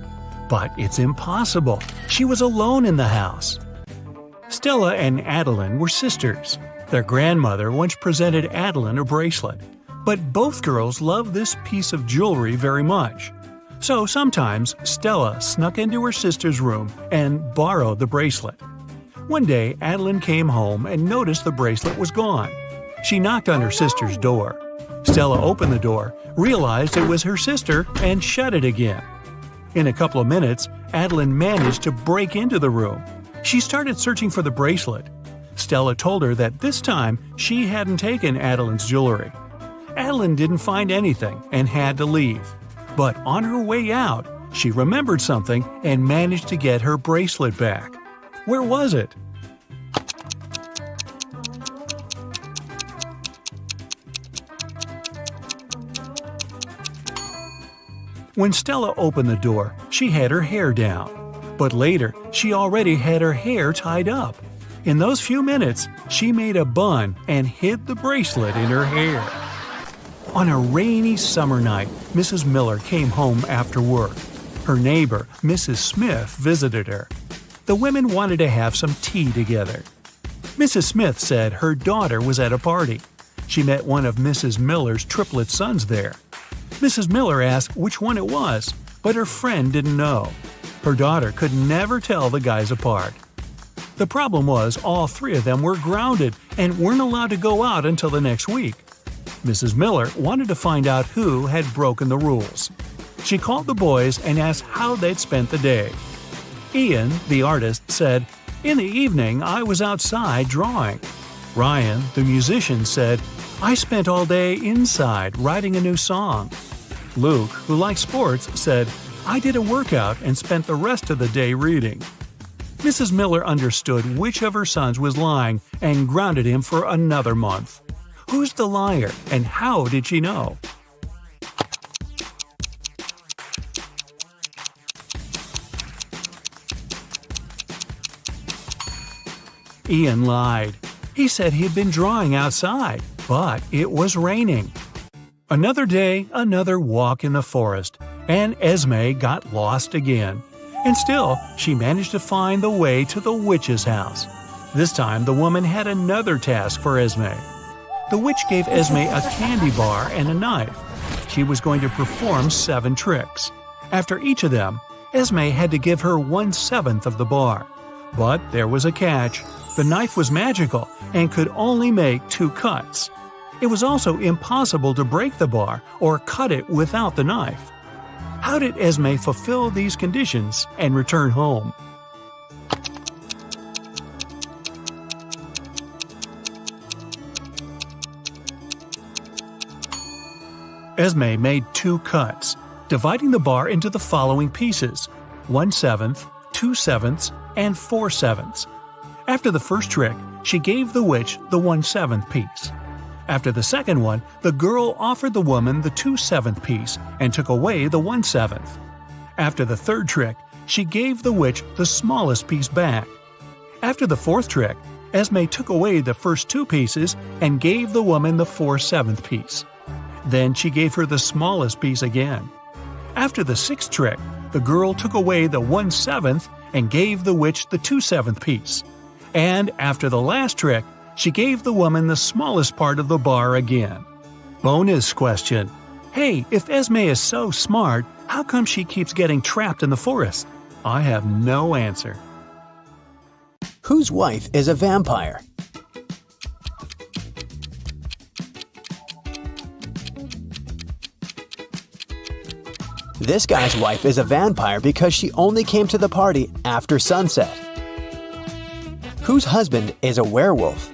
But it's impossible. She was alone in the house. Stella and Adeline were sisters. Their grandmother once presented Adeline a bracelet. But both girls loved this piece of jewelry very much. So sometimes Stella snuck into her sister's room and borrowed the bracelet. One day, Adeline came home and noticed the bracelet was gone. She knocked on her sister's door. Stella opened the door, realized it was her sister, and shut it again. In a couple of minutes, Adeline managed to break into the room. She started searching for the bracelet. Stella told her that this time she hadn't taken Adeline's jewelry. Adeline didn't find anything and had to leave. But on her way out, she remembered something and managed to get her bracelet back. Where was it? When Stella opened the door, she had her hair down. But later, she already had her hair tied up. In those few minutes, she made a bun and hid the bracelet in her hair. On a rainy summer night, Mrs. Miller came home after work. Her neighbor, Mrs. Smith, visited her. The women wanted to have some tea together. Mrs. Smith said her daughter was at a party. She met one of Mrs. Miller's triplet sons there. Mrs. Miller asked which one it was, but her friend didn't know. Her daughter could never tell the guys apart. The problem was all 3 of them were grounded and weren't allowed to go out until the next week. Mrs. Miller wanted to find out who had broken the rules. She called the boys and asked how they'd spent the day. Ian, the artist, said, "In the evening, I was outside drawing." Ryan, the musician, said, "I spent all day inside writing a new song." Luke, who likes sports, said, "I did a workout and spent the rest of the day reading." Mrs. Miller understood which of her sons was lying and grounded him for another month. Who's the liar, and how did she know? Ian lied. He said he'd been drawing outside, but it was raining. Another day, another walk in the forest, and Esme got lost again. And still, she managed to find the way to the witch's house. This time, the woman had another task for Esme. The witch gave Esme a candy bar and a knife. She was going to perform 7 tricks. After each of them, Esme had to give her 1/7 of the bar. But there was a catch. The knife was magical and could only make 2 cuts. It was also impossible to break the bar or cut it without the knife. How did Esme fulfill these conditions and return home? Esme made 2 cuts, dividing the bar into the following pieces: 1/7, 2/7, and 4/7. After the first trick, she gave the witch the 1/7 piece. After the second one, the girl offered the woman the 2/7 piece and took away the 1/7. After the third trick, she gave the witch the smallest piece back. After the fourth trick, Esme took away the first 2 pieces and gave the woman the 4/7 piece. Then she gave her the smallest piece again. After the sixth trick, the girl took away the 1/7 and gave the witch the 2/7 piece. And after the last trick, she gave the woman the smallest part of the bar again. Bonus question. Hey, if Esme is so smart, how come she keeps getting trapped in the forest? I have no answer. Whose wife is a vampire? This guy's wife is a vampire because she only came to the party after sunset. Whose husband is a werewolf?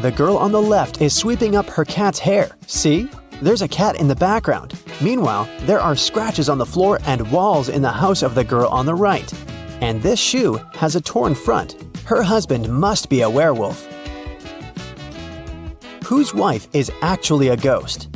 The girl on the left is sweeping up her cat's hair. See? There's a cat in the background. Meanwhile, there are scratches on the floor and walls in the house of the girl on the right. And this shoe has a torn front. Her husband must be a werewolf. Whose wife is actually a ghost?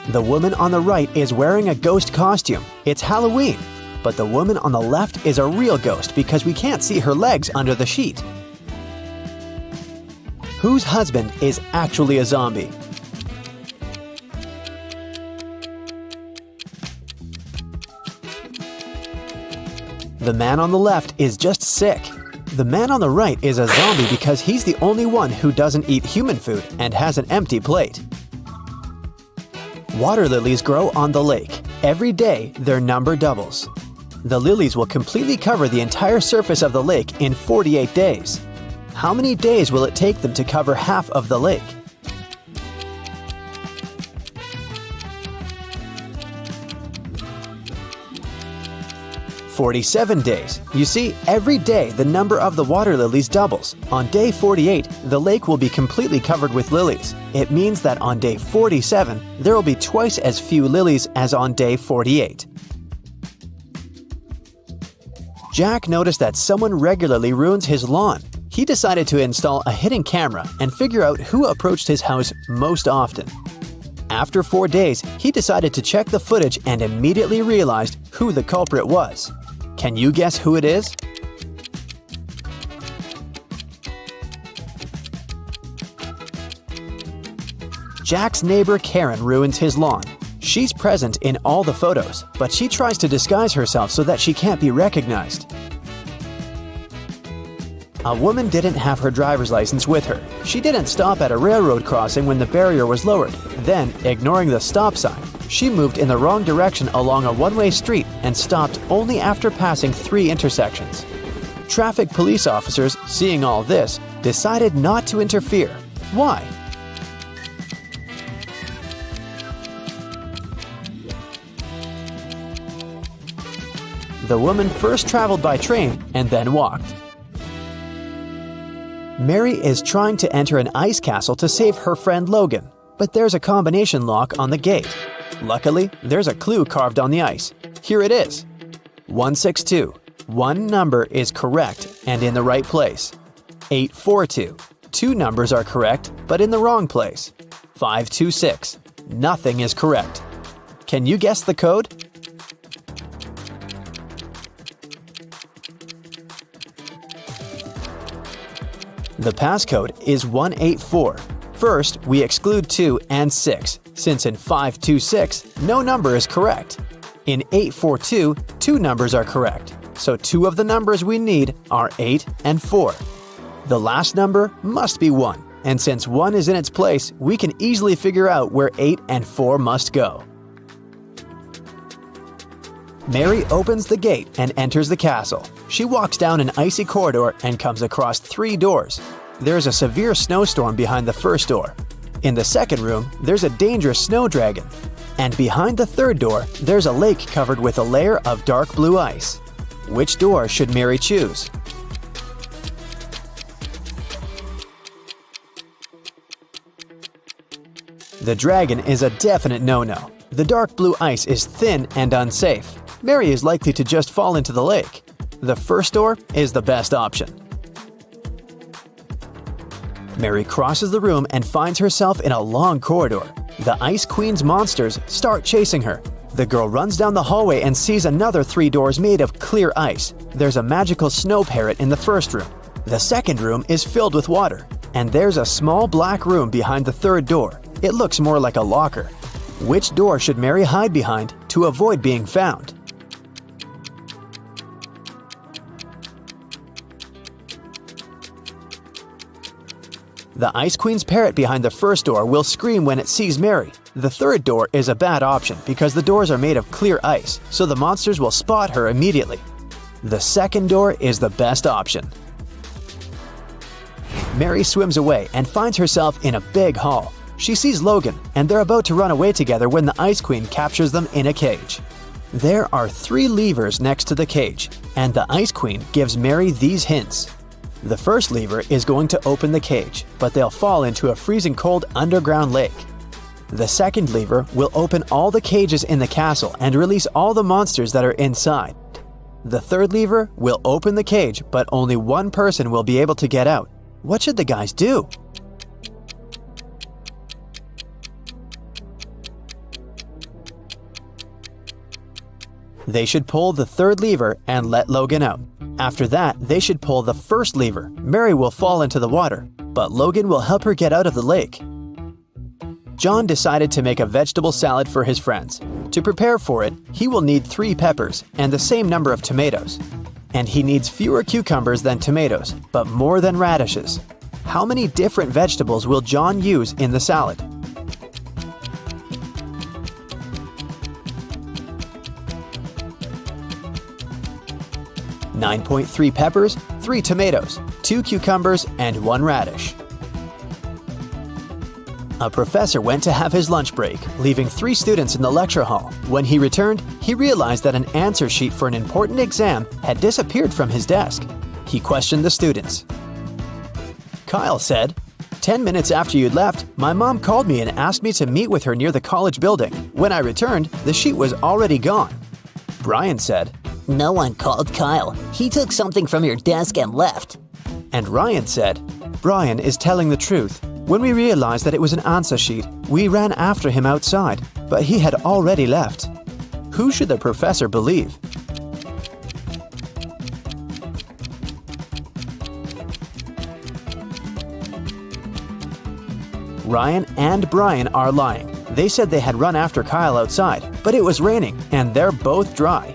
The woman on the right is wearing a ghost costume. It's Halloween. But the woman on the left is a real ghost because we can't see her legs under the sheet. Whose husband is actually a zombie? The man on the left is just sick. The man on the right is a zombie because he's the only one who doesn't eat human food and has an empty plate. Water lilies grow on the lake. Every day, their number doubles. The lilies will completely cover the entire surface of the lake in 48 days. How many days will it take them to cover half of the lake? 47 days. You see, every day the number of the water lilies doubles. On day 48, the lake will be completely covered with lilies. It means that on day 47, there will be twice as few lilies as on day 48. Jack noticed that someone regularly ruins his lawn. He decided to install a hidden camera and figure out who approached his house most often. After 4 days, he decided to check the footage and immediately realized who the culprit was. Can you guess who it is? Jack's neighbor Karen ruins his lawn. She's present in all the photos, but she tries to disguise herself so that she can't be recognized. A woman didn't have her driver's license with her. She didn't stop at a railroad crossing when the barrier was lowered. Then, ignoring the stop sign, she moved in the wrong direction along a one-way street and stopped only after passing 3 intersections. Traffic police officers, seeing all this, decided not to interfere. Why? The woman first traveled by train and then walked. Mary is trying to enter an ice castle to save her friend Logan, but there's a combination lock on the gate. Luckily, there's a clue carved on the ice. Here it is. 162. One number is correct and in the right place. 842. 2 numbers are correct but in the wrong place. 526. Nothing is correct. Can you guess the code? The passcode is 184. First, we exclude 2 and 6, since in 526, no number is correct. In 842, 2 numbers are correct, so 2 of the numbers we need are 8 and 4. The last number must be 1, and since 1 is in its place, we can easily figure out where 8 and 4 must go. Mary opens the gate and enters the castle. She walks down an icy corridor and comes across 3 doors. There's a severe snowstorm behind the first door. In the second room, there's a dangerous snow dragon. And behind the third door, there's a lake covered with a layer of dark blue ice. Which door should Mary choose? The dragon is a definite no-no. The dark blue ice is thin and unsafe. Mary is likely to just fall into the lake. The first door is the best option. Mary crosses the room and finds herself in a long corridor. The Ice Queen's monsters start chasing her. The girl runs down the hallway and sees another 3 doors made of clear ice. There's a magical snow parrot in the first room. The second room is filled with water. And there's a small black room behind the third door. It looks more like a locker. Which door should Mary hide behind to avoid being found? The Ice Queen's parrot behind the first door will scream when it sees Mary. The third door is a bad option because the doors are made of clear ice, so the monsters will spot her immediately. The second door is the best option. Mary swims away and finds herself in a big hall. She sees Logan, and they're about to run away together when the Ice Queen captures them in a cage. There are 3 levers next to the cage, and the Ice Queen gives Mary these hints. The first lever is going to open the cage, but they'll fall into a freezing cold underground lake. The second lever will open all the cages in the castle and release all the monsters that are inside. The third lever will open the cage, but only 1 person will be able to get out. What should the guys do? They should pull the third lever and let Logan out. After that, they should pull the first lever. Mary will fall into the water, but Logan will help her get out of the lake. John decided to make a vegetable salad for his friends. To prepare for it, he will need 3 peppers and the same number of tomatoes. And he needs fewer cucumbers than tomatoes, but more than radishes. How many different vegetables will John use in the salad? .3 peppers, 3 tomatoes, 2 cucumbers, and 1 radish. A professor went to have his lunch break, leaving 3 students in the lecture hall. When he returned, he realized that an answer sheet for an important exam had disappeared from his desk. He questioned the students. Kyle said, "10 minutes after you'd left, my mom called me and asked me to meet with her near the college building. When I returned, the sheet was already gone." Brian said, No one called Kyle. He took something from your desk and left. and Ryan said, "Brian is telling the truth. When we realized that it was an answer sheet, we ran after him outside, but he had already left." Who should the professor believe? Ryan and Brian are lying. They said they had run after Kyle outside, but it was raining, and they're both dry.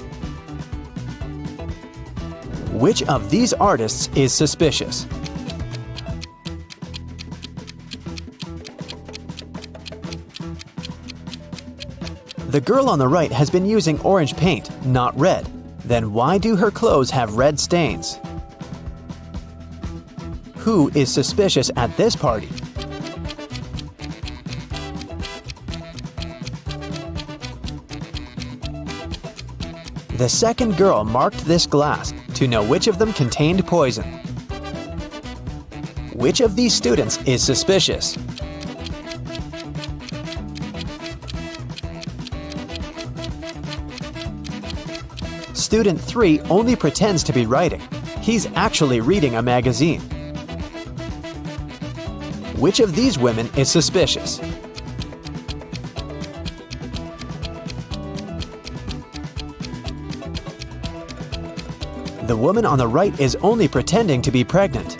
Which of these artists is suspicious? The girl on the right has been using orange paint, not red. Then why do her clothes have red stains? Who is suspicious at this party? The second girl marked this glass to know which of them contained poison. Which of these students is suspicious? Student 3 only pretends to be writing. He's actually reading a magazine. Which of these women is suspicious? The woman on the right is only pretending to be pregnant.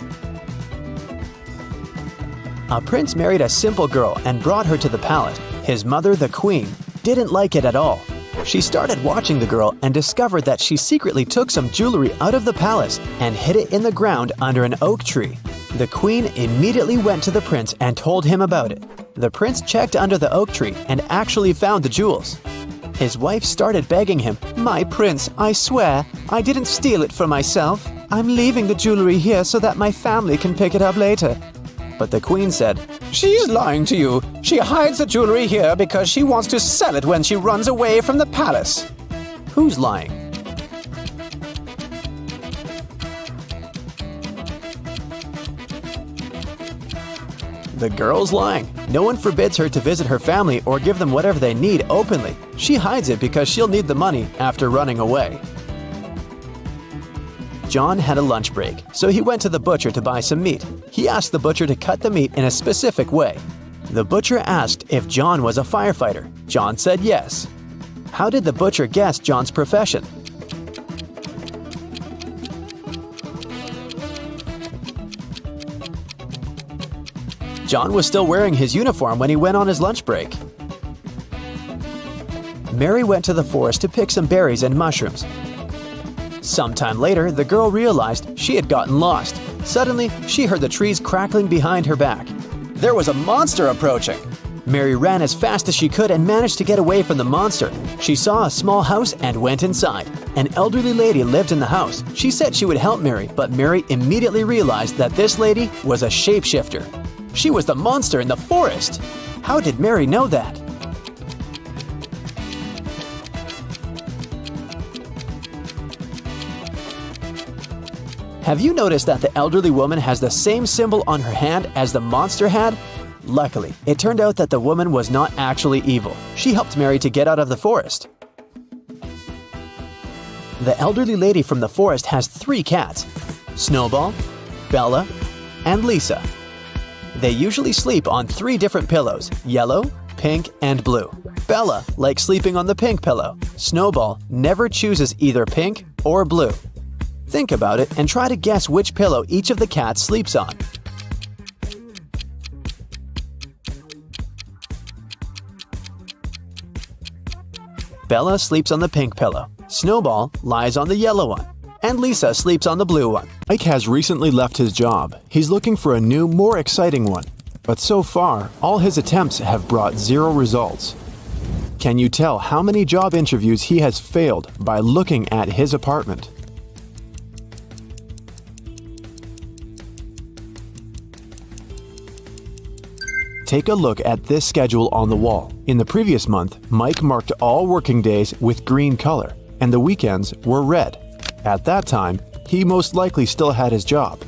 A prince married a simple girl and brought her to the palace. His mother, the queen, didn't like it at all. She started watching the girl and discovered that she secretly took some jewelry out of the palace and hid it in the ground under an oak tree. The queen immediately went to the prince and told him about it. The prince checked under the oak tree and actually found the jewels. His wife started begging him, "My prince, I swear, I didn't steal it for myself. I'm leaving the jewelry here so that my family can pick it up later." But the queen said, "She's lying to you. She hides the jewelry here because she wants to sell it when she runs away from the palace." Who's lying? The girl's lying. No one forbids her to visit her family or give them whatever they need openly. She hides it because she'll need the money after running away. John had a lunch break, so he went to the butcher to buy some meat. He asked the butcher to cut the meat in a specific way. The butcher asked if John was a firefighter. John said yes. How did the butcher guess John's profession? John was still wearing his uniform when he went on his lunch break. Mary went to the forest to pick some berries and mushrooms. Sometime later, the girl realized she had gotten lost. Suddenly, she heard the trees crackling behind her back. There was a monster approaching. Mary ran as fast as she could and managed to get away from the monster. She saw a small house and went inside. An elderly lady lived in the house. She said she would help Mary, but Mary immediately realized that this lady was a shapeshifter. She was the monster in the forest. How did Mary know that? Have you noticed that the elderly woman has the same symbol on her hand as the monster had? Luckily, it turned out that the woman was not actually evil. She helped Mary to get out of the forest. The elderly lady from the forest has 3 cats: Snowball, Bella, and Lisa. They usually sleep on 3 different pillows: yellow, pink, and blue. Bella likes sleeping on the pink pillow. Snowball never chooses either pink or blue. Think about it and try to guess which pillow each of the cats sleeps on. Bella sleeps on the pink pillow. Snowball lies on the yellow one. And Lisa sleeps on the blue one. Ike has recently left his job. He's looking for a new, more exciting one. But so far, all his attempts have brought 0 results. Can you tell how many job interviews he has failed by looking at his apartment? Take a look at this schedule on the wall. In the previous month, Mike marked all working days with green color, and the weekends were red. At that time, he most likely still had his job.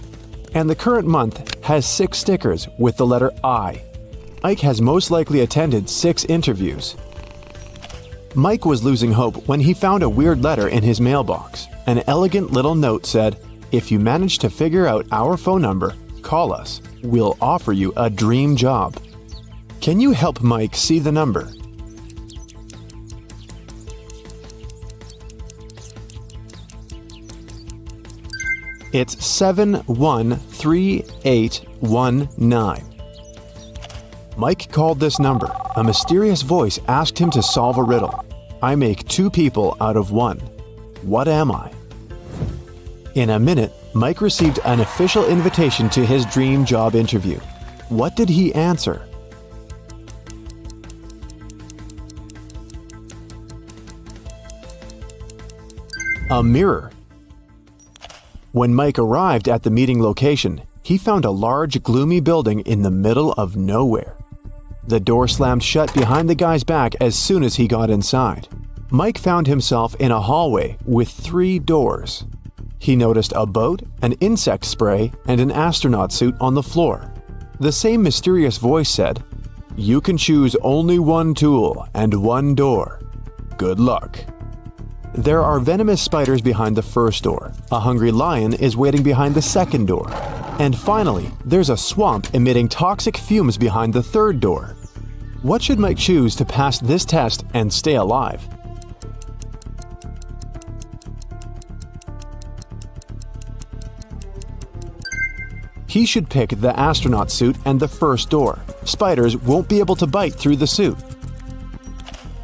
And the current month has 6 stickers with the letter I. Ike has most likely attended 6 interviews. Mike was losing hope when he found a weird letter in his mailbox. An elegant little note said, "If you manage to figure out our phone number, call us. We'll offer you a dream job." Can you help Mike see the number? It's 713819. Mike called this number. A mysterious voice asked him to solve a riddle. I make 2 people out of 1. What am I? In a minute, Mike received an official invitation to his dream job interview. What did he answer? A mirror. When Mike arrived at the meeting location, he found a large, gloomy building in the middle of nowhere. The door slammed shut behind the guy's back as soon as he got inside. Mike found himself in a hallway with 3 doors. He noticed a boat, an insect spray, and an astronaut suit on the floor. The same mysterious voice said, "You can choose only one tool and one door. Good luck." There are venomous spiders behind the first door. A hungry lion is waiting behind the second door. And finally, there's a swamp emitting toxic fumes behind the third door. What should Mike choose to pass this test and stay alive? He should pick the astronaut suit and the first door. Spiders won't be able to bite through the suit.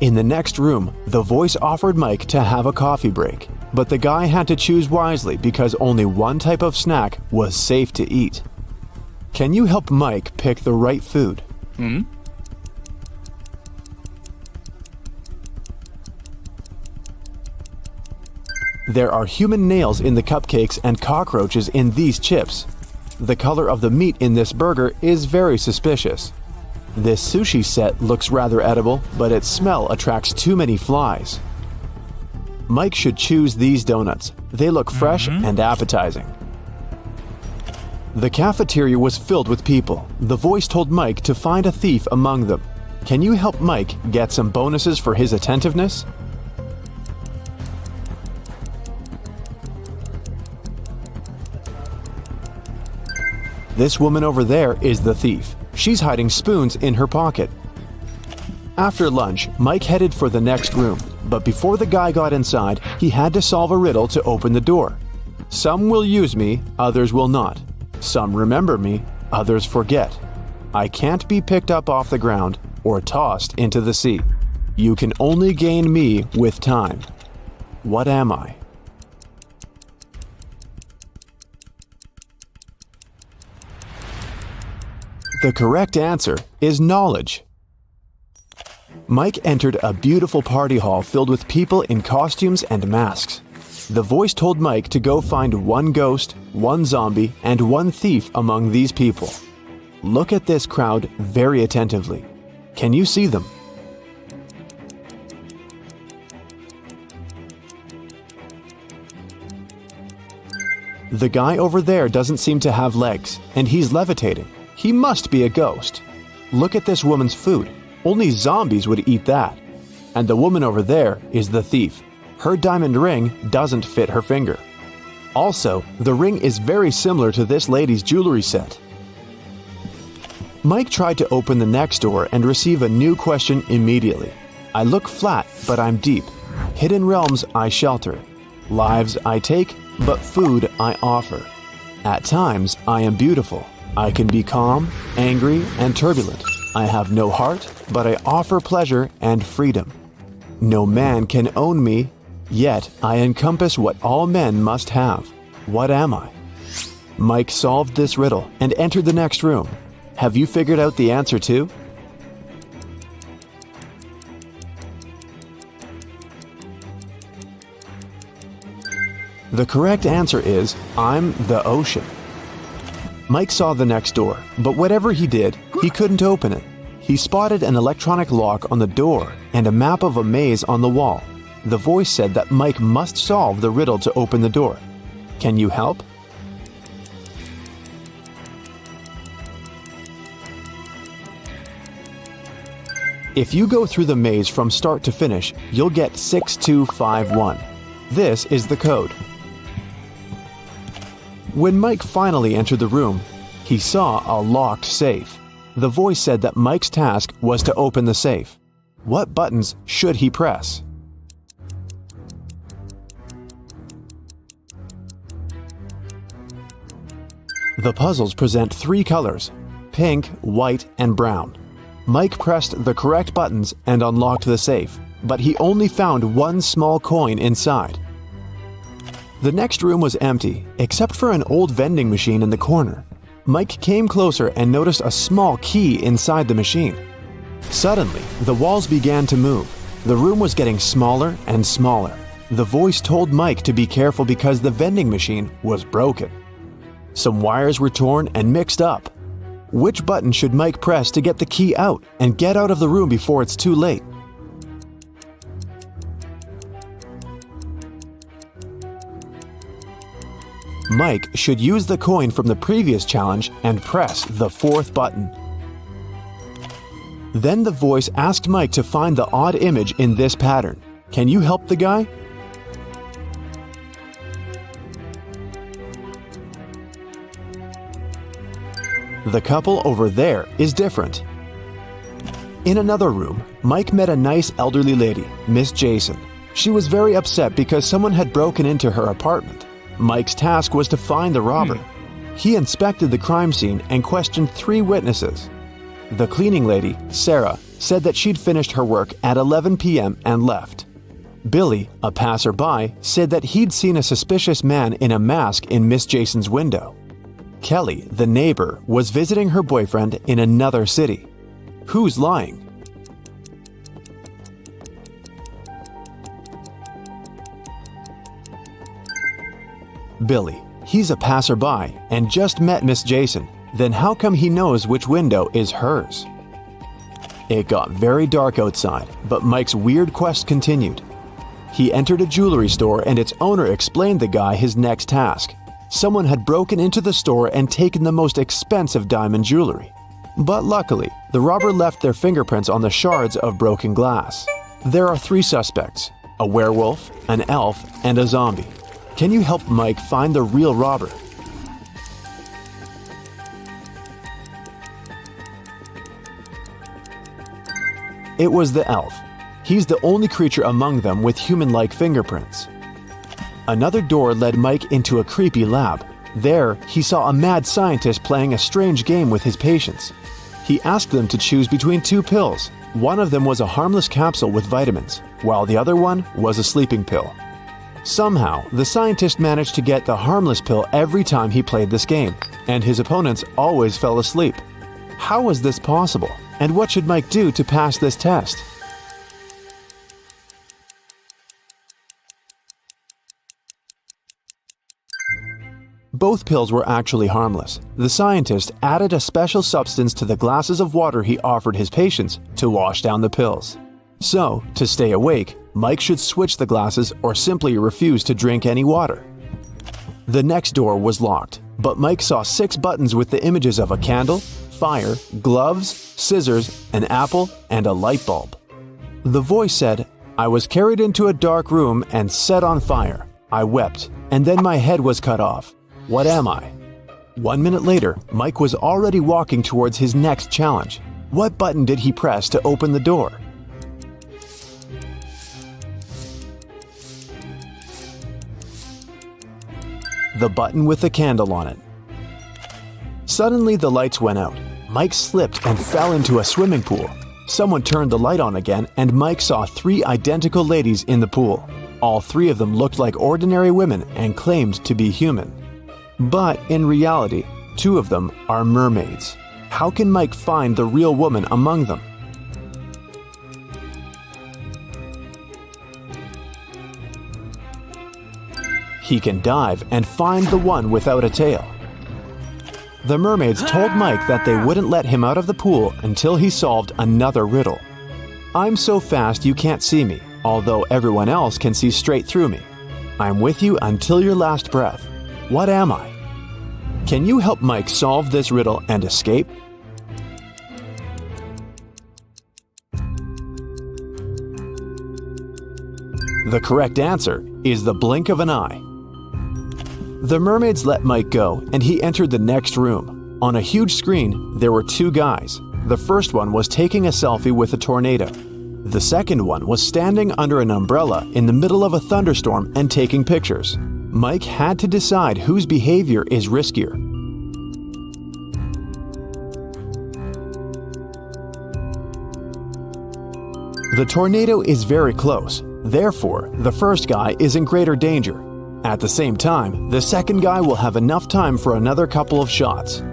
In the next room, the voice offered Mike to have a coffee break, but the guy had to choose wisely because only one type of snack was safe to eat. Can you help Mike pick the right food? There are human nails in the cupcakes and cockroaches in these chips. The color of the meat in this burger is very suspicious. This sushi set looks rather edible, but its smell attracts too many flies. Mike should choose these donuts. They look fresh and appetizing. The cafeteria was filled with people. The voice told Mike to find a thief among them. Can you help Mike get some bonuses for his attentiveness? This woman over there is the thief. She's hiding spoons in her pocket. After lunch, Mike headed for the next room, but before the guy got inside, he had to solve a riddle to open the door. Some will use me, others will not. Some remember me, others forget. I can't be picked up off the ground or tossed into the sea. You can only gain me with time. What am I? The correct answer is knowledge. Mike entered a beautiful party hall filled with people in costumes and masks. The voice told Mike to go find one ghost, one zombie, and one thief among these people. Look at this crowd very attentively. Can you see them? The guy over there doesn't seem to have legs, and he's levitating. He must be a ghost. Look at this woman's food. Only zombies would eat that. And the woman over there is the thief. Her diamond ring doesn't fit her finger. Also, the ring is very similar to this lady's jewelry set. Mike tried to open the next door and receive a new question immediately. I look flat, but I'm deep. Hidden realms I shelter. Lives I take, but food I offer. At times I am beautiful. I can be calm, angry, and turbulent. I have no heart, but I offer pleasure and freedom. No man can own me, yet I encompass what all men must have. What am I? Mike solved this riddle and entered the next room. Have you figured out the answer too? The correct answer is, I'm the ocean. Mike saw the next door, but whatever he did, he couldn't open it. He spotted an electronic lock on the door and a map of a maze on the wall. The voice said that Mike must solve the riddle to open the door. Can you help? If you go through the maze from start to finish, you'll get 6251. This is the code. When Mike finally entered the room, he saw a locked safe. The voice said that Mike's task was to open the safe. What buttons should he press? The puzzles present 3 colors: pink, white, and brown. Mike pressed the correct buttons and unlocked the safe, but he only found one small coin inside. The next room was empty, except for an old vending machine in the corner. Mike came closer and noticed a small key inside the machine. Suddenly, the walls began to move. The room was getting smaller and smaller. The voice told Mike to be careful because the vending machine was broken. Some wires were torn and mixed up. Which button should Mike press to get the key out and get out of the room before it's too late? Mike should use the coin from the previous challenge and press the fourth button. Then the voice asked Mike to find the odd image in this pattern. Can you help the guy? The couple over there is different. In another room, Mike met a nice elderly lady, Miss Jason. She was very upset because someone had broken into her apartment. Mike's task was to find the robber. He inspected the crime scene and questioned 3 witnesses. The cleaning lady, Sarah, said that she'd finished her work at 11 p.m. and left. Billy, a passerby, said that he'd seen a suspicious man in a mask in Miss Jason's window. Kelly, the neighbor, was visiting her boyfriend in another city. Who's lying? Billy. He's a passerby and just met Miss Jason. Then how come he knows which window is hers? It got very dark outside, but Mike's weird quest continued. He entered a jewelry store and its owner explained the guy his next task. Someone had broken into the store and taken the most expensive diamond jewelry. But luckily, the robber left their fingerprints on the shards of broken glass. There are 3 suspects: a werewolf, an elf, and a zombie. Can you help Mike find the real robber? It was the elf. He's the only creature among them with human-like fingerprints. Another door led Mike into a creepy lab. There, he saw a mad scientist playing a strange game with his patients. He asked them to choose between 2 pills. One of them was a harmless capsule with vitamins, while the other one was a sleeping pill. Somehow, the scientist managed to get the harmless pill every time he played this game, and his opponents always fell asleep. How was this possible? And what should Mike do to pass this test? Both pills were actually harmless. The scientist added a special substance to the glasses of water he offered his patients to wash down the pills. So, to stay awake, Mike should switch the glasses or simply refuse to drink any water. The next door was locked, but Mike saw 6 buttons with the images of a candle, fire, gloves, scissors, an apple, and a light bulb. The voice said, "I was carried into a dark room and set on fire. I wept, and then my head was cut off. What am I?" 1 minute later, Mike was already walking towards his next challenge. What button did he press to open the door? The button with the candle on it. Suddenly the lights went out. Mike slipped and fell into a swimming pool. Someone turned the light on again and Mike saw 3 identical ladies in the pool. All 3 of them looked like ordinary women and claimed to be human. But in reality, 2 of them are mermaids. How can Mike find the real woman among them? He can dive and find the one without a tail. The mermaids told Mike that they wouldn't let him out of the pool until he solved another riddle. "I'm so fast you can't see me, although everyone else can see straight through me. I'm with you until your last breath. What am I?" Can you help Mike solve this riddle and escape? The correct answer is the blink of an eye. The mermaids let Mike go, and he entered the next room. On a huge screen, there were 2 guys. The first one was taking a selfie with a tornado. The second one was standing under an umbrella in the middle of a thunderstorm and taking pictures. Mike had to decide whose behavior is riskier. The tornado is very close. Therefore, the first guy is in greater danger. At the same time, the second guy will have enough time for another couple of shots.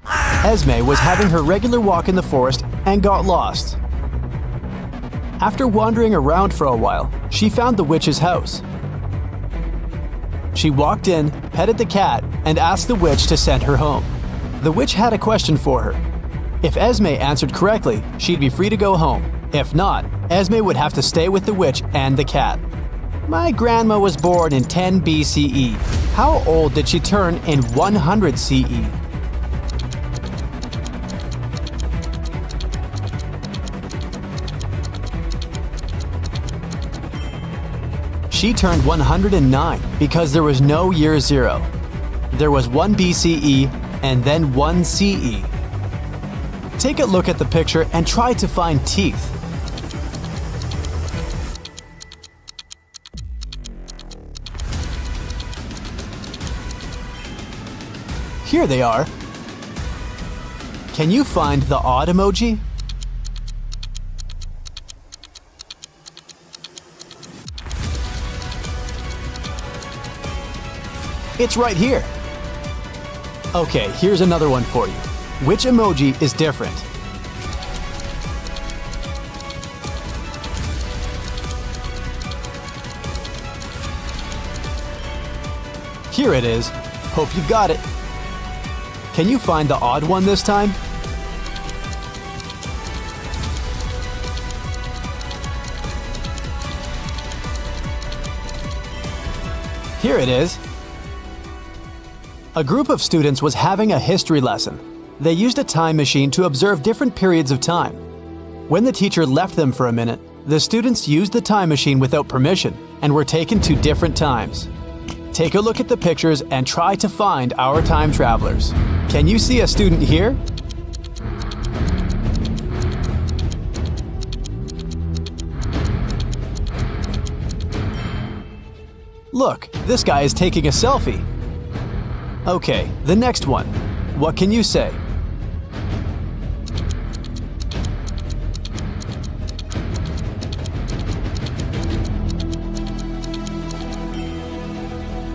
Esme was having her regular walk in the forest and got lost. After wandering around for a while, she found the witch's house. She walked in, petted the cat, and asked the witch to send her home. The witch had a question for her. If Esme answered correctly, she'd be free to go home. If not, Esme would have to stay with the witch and the cat. My grandma was born in 10 BCE. How old did she turn in 100 CE? She turned 109 because there was no year zero. There was 1 BCE and then 1 CE. Take a look at the picture and try to find teeth. Here they are. Can you find the odd emoji? It's right here. Okay, here's another one for you. Which emoji is different? Here it is. Hope you've got it. Can you find the odd one this time? Here it is. A group of students was having a history lesson. They used a time machine to observe different periods of time. When the teacher left them for a minute, the students used the time machine without permission and were taken to different times. Take a look at the pictures and try to find our time travelers. Can you see a student here? Look, this guy is taking a selfie. Okay, the next one. What can you say?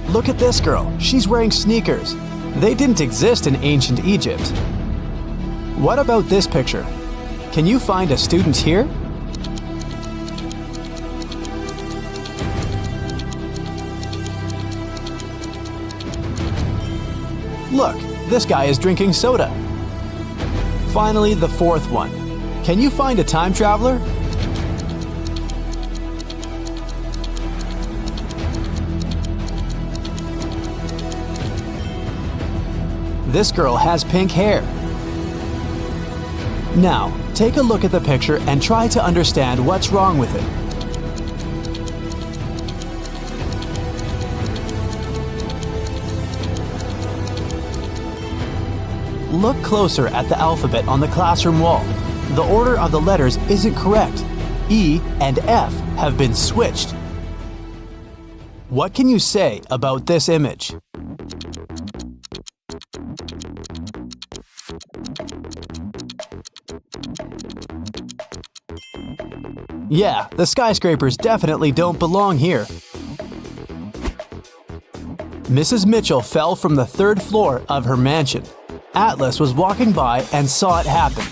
Look at this girl. She's wearing sneakers. They didn't exist in ancient Egypt. What about this picture? Can you find a student here? Look, this guy is drinking soda. Finally, the fourth one. Can you find a time traveler? This girl has pink hair. Now, take a look at the picture and try to understand what's wrong with it. Look closer at the alphabet on the classroom wall. The order of the letters isn't correct. E and F have been switched. What can you say about this image? Yeah, the skyscrapers definitely don't belong here. Mrs. Mitchell fell from the 3rd floor of her mansion. Atlas was walking by and saw it happen,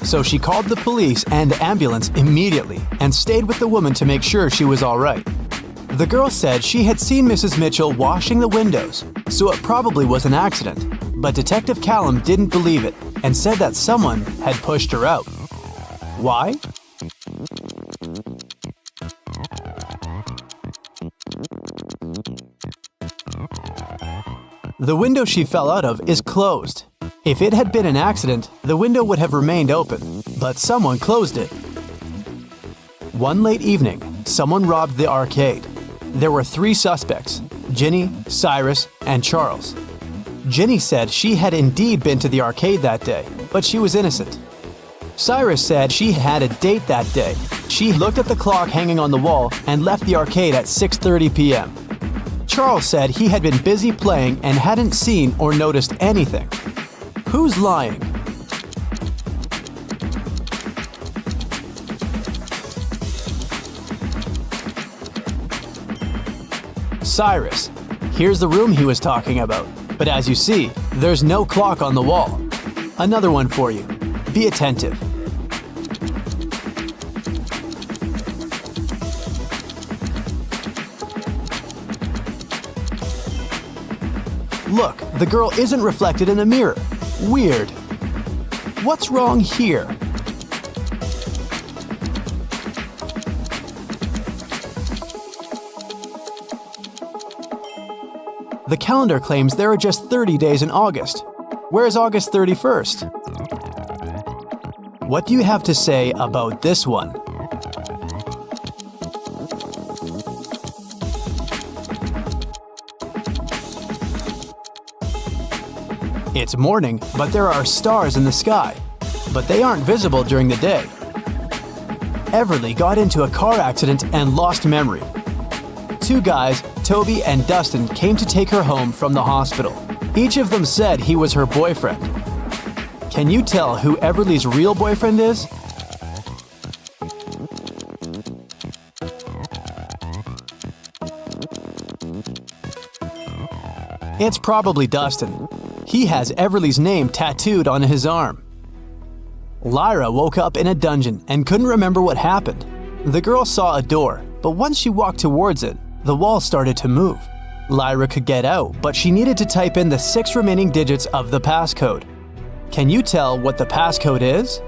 so she called the police and ambulance immediately and stayed with the woman to make sure she was all right. The girl said she had seen Mrs. Mitchell washing the windows, so it probably was an accident, but Detective Callum didn't believe it and said that someone had pushed her out. Why? The window she fell out of is closed. If it had been an accident, the window would have remained open, but someone closed it. One late evening, someone robbed the arcade. There were 3 suspects, Ginny, Cyrus, and Charles. Ginny said she had indeed been to the arcade that day, but she was innocent. Cyrus said she had a date that day. She looked at the clock hanging on the wall and left the arcade at 6:30 p.m. Charles said he had been busy playing and hadn't seen or noticed anything. Who's lying? Cyrus. Here's the room he was talking about. But as you see, there's no clock on the wall. Another one for you. Be attentive. Look, the girl isn't reflected in the mirror. Weird. What's wrong here? The calendar claims there are just 30 days in August. Where's August 31st? What do you have to say about this one? It's morning, but there are stars in the sky, but they aren't visible during the day. Everly got into a car accident and lost memory. Two guys, Toby and Dustin, came to take her home from the hospital. Each of them said he was her boyfriend. Can you tell who Everly's real boyfriend is? It's probably Dustin. He has Everly's name tattooed on his arm. Lyra woke up in a dungeon and couldn't remember what happened. The girl saw a door, but once she walked towards it, the wall started to move. Lyra could get out, but she needed to type in the 6 remaining digits of the passcode. Can you tell what the passcode is?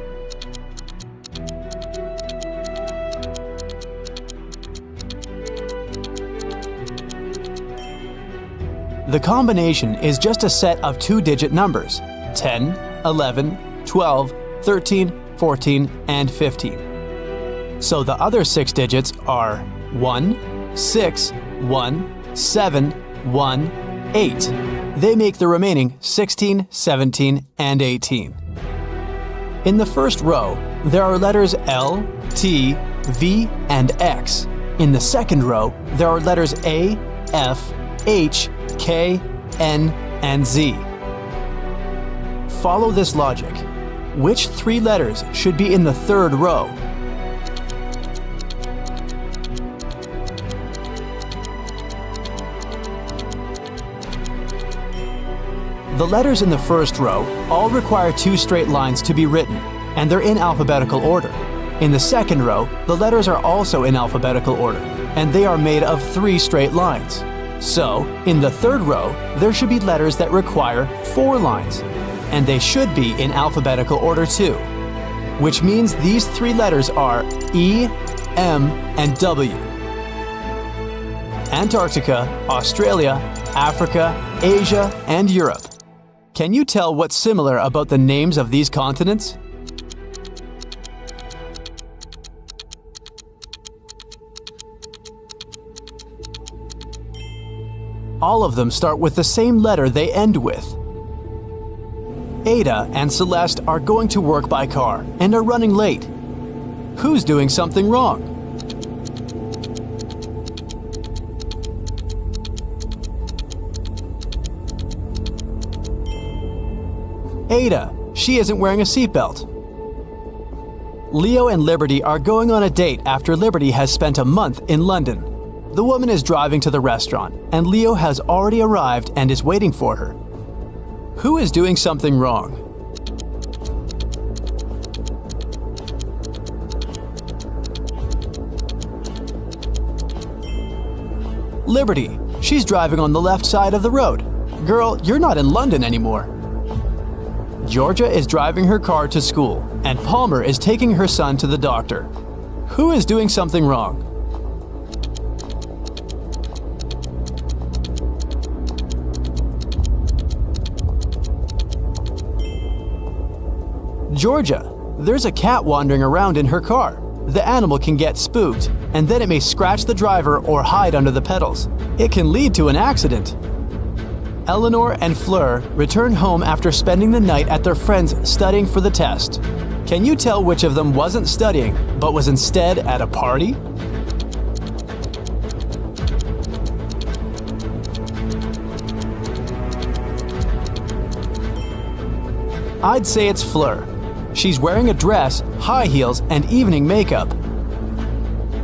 The combination is just a set of 2-digit numbers: 10, 11, 12, 13, 14, and 15. So the other 6 digits are 1, 6, 1, 7, 1, 8. They make the remaining 16, 17, and 18. In the first row, there are letters L, T, V, and X. In the second row, there are letters A, F, H, K, N, and Z. Follow this logic. Which 3 letters should be in the third row? The letters in the first row all require 2 straight lines to be written, and they're in alphabetical order. In the second row, the letters are also in alphabetical order, and they are made of 3 straight lines. So, in the third row, there should be letters that require 4 lines, and they should be in alphabetical order too, which means these 3 letters are E, M, and W. Antarctica, Australia, Africa, Asia, and Europe. Can you tell what's similar about the names of these continents? All of them start with the same letter they end with. Ada and Celeste are going to work by car and are running late. Who's doing something wrong? Ada. She isn't wearing a seatbelt. Leo and Liberty are going on a date after Liberty has spent a month in London. The woman is driving to the restaurant, and Leo has already arrived and is waiting for her. Who is doing something wrong? Liberty. She's driving on the left side of the road. Girl, you're not in London anymore. Georgia is driving her car to school, and Palmer is taking her son to the doctor. Who is doing something wrong? Georgia. There's a cat wandering around in her car. The animal can get spooked, and then it may scratch the driver or hide under the pedals. It can lead to an accident. Eleanor and Fleur return home after spending the night at their friend's studying for the test. Can you tell which of them wasn't studying, but was instead at a party? I'd say it's Fleur. She's wearing a dress, high heels, and evening makeup.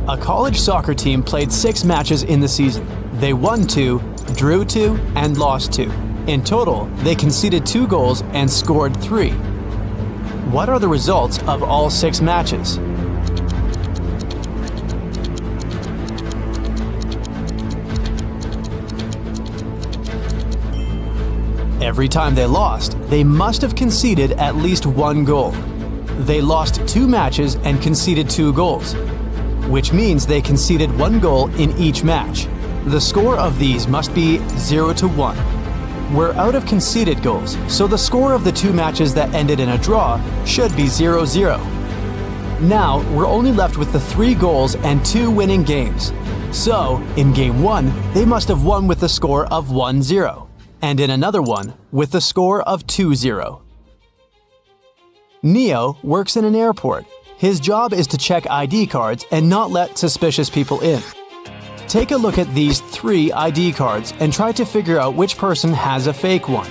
A college soccer team played 6 matches in the season. They won 2, drew 2, and lost 2. In total, they conceded 2 goals and scored 3. What are the results of all 6 matches? Every time they lost, they must have conceded at least 1 goal. They lost 2 matches and conceded 2 goals, which means they conceded 1 goal in each match. The score of these must be 0-1. We're out of conceded goals, so the score of the 2 matches that ended in a draw should be 0-0. Now, we're only left with the 3 goals and 2 winning games. So, in Game 1, they must have won with the score of 1-0. And in another one, with the score of 2-0. Neo works in an airport. His job is to check ID cards and not let suspicious people in. Take a look at these 3 ID cards and try to figure out which person has a fake one.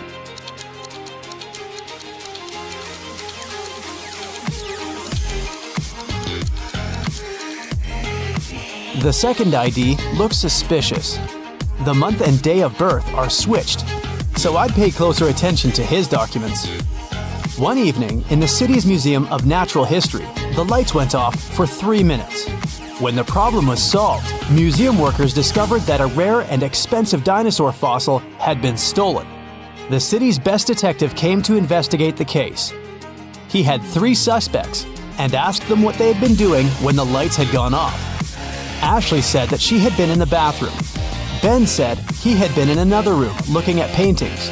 The second ID looks suspicious. The month and day of birth are switched, so I'd pay closer attention to his documents. One evening, in the city's Museum of Natural History, the lights went off for 3 minutes. When the problem was solved, museum workers discovered that a rare and expensive dinosaur fossil had been stolen. The city's best detective came to investigate the case. He had 3 suspects and asked them what they had been doing when the lights had gone off. Ashley said that she had been in the bathroom. Ben said he had been in another room looking at paintings.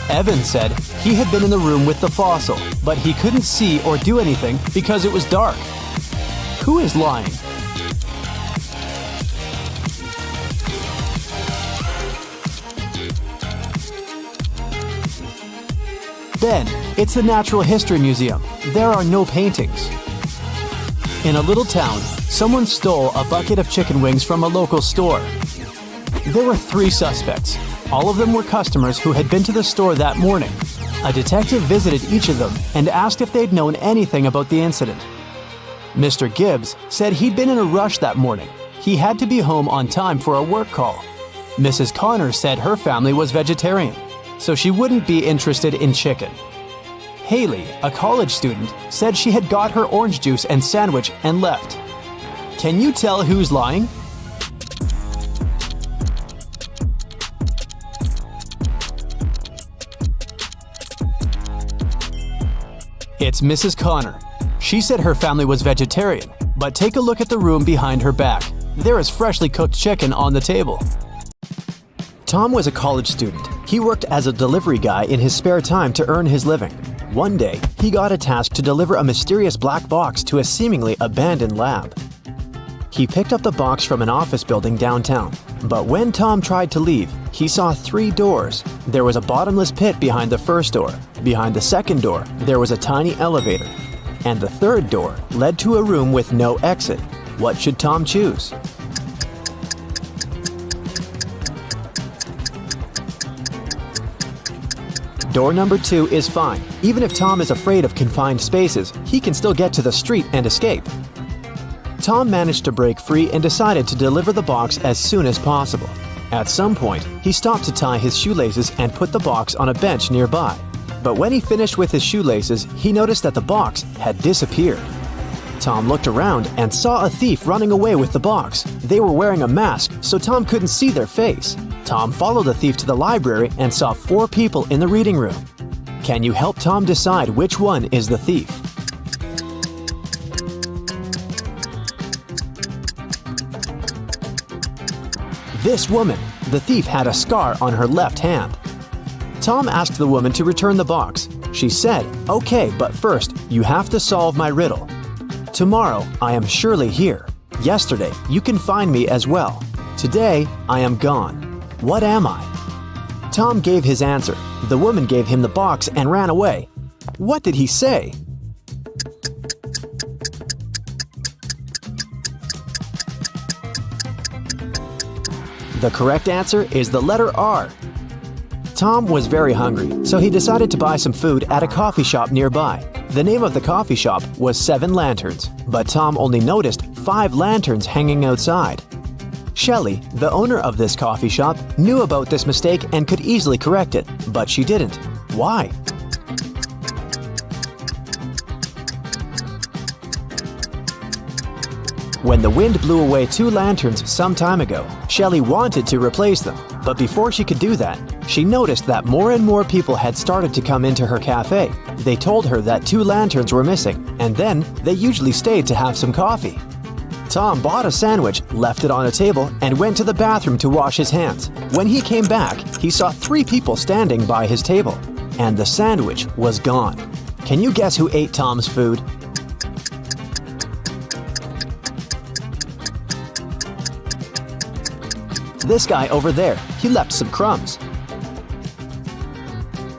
Evan said he had been in the room with the fossil, but he couldn't see or do anything because it was dark. Who is lying? Ben, it's the Natural History Museum. There are no paintings. In a little town, someone stole a bucket of chicken wings from a local store. There were 3 suspects. All of them were customers who had been to the store that morning. A detective visited each of them and asked if they'd known anything about the incident. Mr. Gibbs said he'd been in a rush that morning. He had to be home on time for a work call. Mrs. Connor said her family was vegetarian, so she wouldn't be interested in chicken. Haley, a college student, said she had got her orange juice and sandwich and left. Can you tell who's lying? It's Mrs. Connor. She said her family was vegetarian, but take a look at the room behind her back. There is freshly cooked chicken on the table. Tom was a college student. He worked as a delivery guy in his spare time to earn his living. One day, he got a task to deliver a mysterious black box to a seemingly abandoned lab. He picked up the box from an office building downtown, but when Tom tried to leave, he saw 3 doors. There was a bottomless pit behind the first door. Behind the second door, there was a tiny elevator. And the third door led to a room with no exit. What should Tom choose? Door number 2 is fine. Even if Tom is afraid of confined spaces, he can still get to the street and escape. Tom managed to break free and decided to deliver the box as soon as possible. At some point, he stopped to tie his shoelaces and put the box on a bench nearby. But when he finished with his shoelaces, he noticed that the box had disappeared. Tom looked around and saw a thief running away with the box. They were wearing a mask, so Tom couldn't see their face. Tom followed the thief to the library and saw 4 people in the reading room. Can you help Tom decide which one is the thief? This woman, the thief, had a scar on her left hand. Tom asked the woman to return the box. She said, "Okay, but first, you have to solve my riddle. Tomorrow, I am surely here. Yesterday, you can find me as well. Today, I am gone. What am I?" Tom gave his answer. The woman gave him the box and ran away. What did he say? The correct answer is the letter R. Tom was very hungry, so he decided to buy some food at a coffee shop nearby. The name of the coffee shop was 7 Lanterns, but Tom only noticed 5 lanterns hanging outside. Shelley, the owner of this coffee shop, knew about this mistake and could easily correct it, but she didn't. Why? When the wind blew away 2 lanterns some time ago, Shelley wanted to replace them, but before she could do that, she noticed that more and more people had started to come into her cafe. They told her that 2 lanterns were missing, and then they usually stayed to have some coffee. Tom bought a sandwich, left it on a table, and went to the bathroom to wash his hands. When he came back, he saw 3 people standing by his table, and the sandwich was gone. Can you guess who ate Tom's food? This guy over there, he left some crumbs.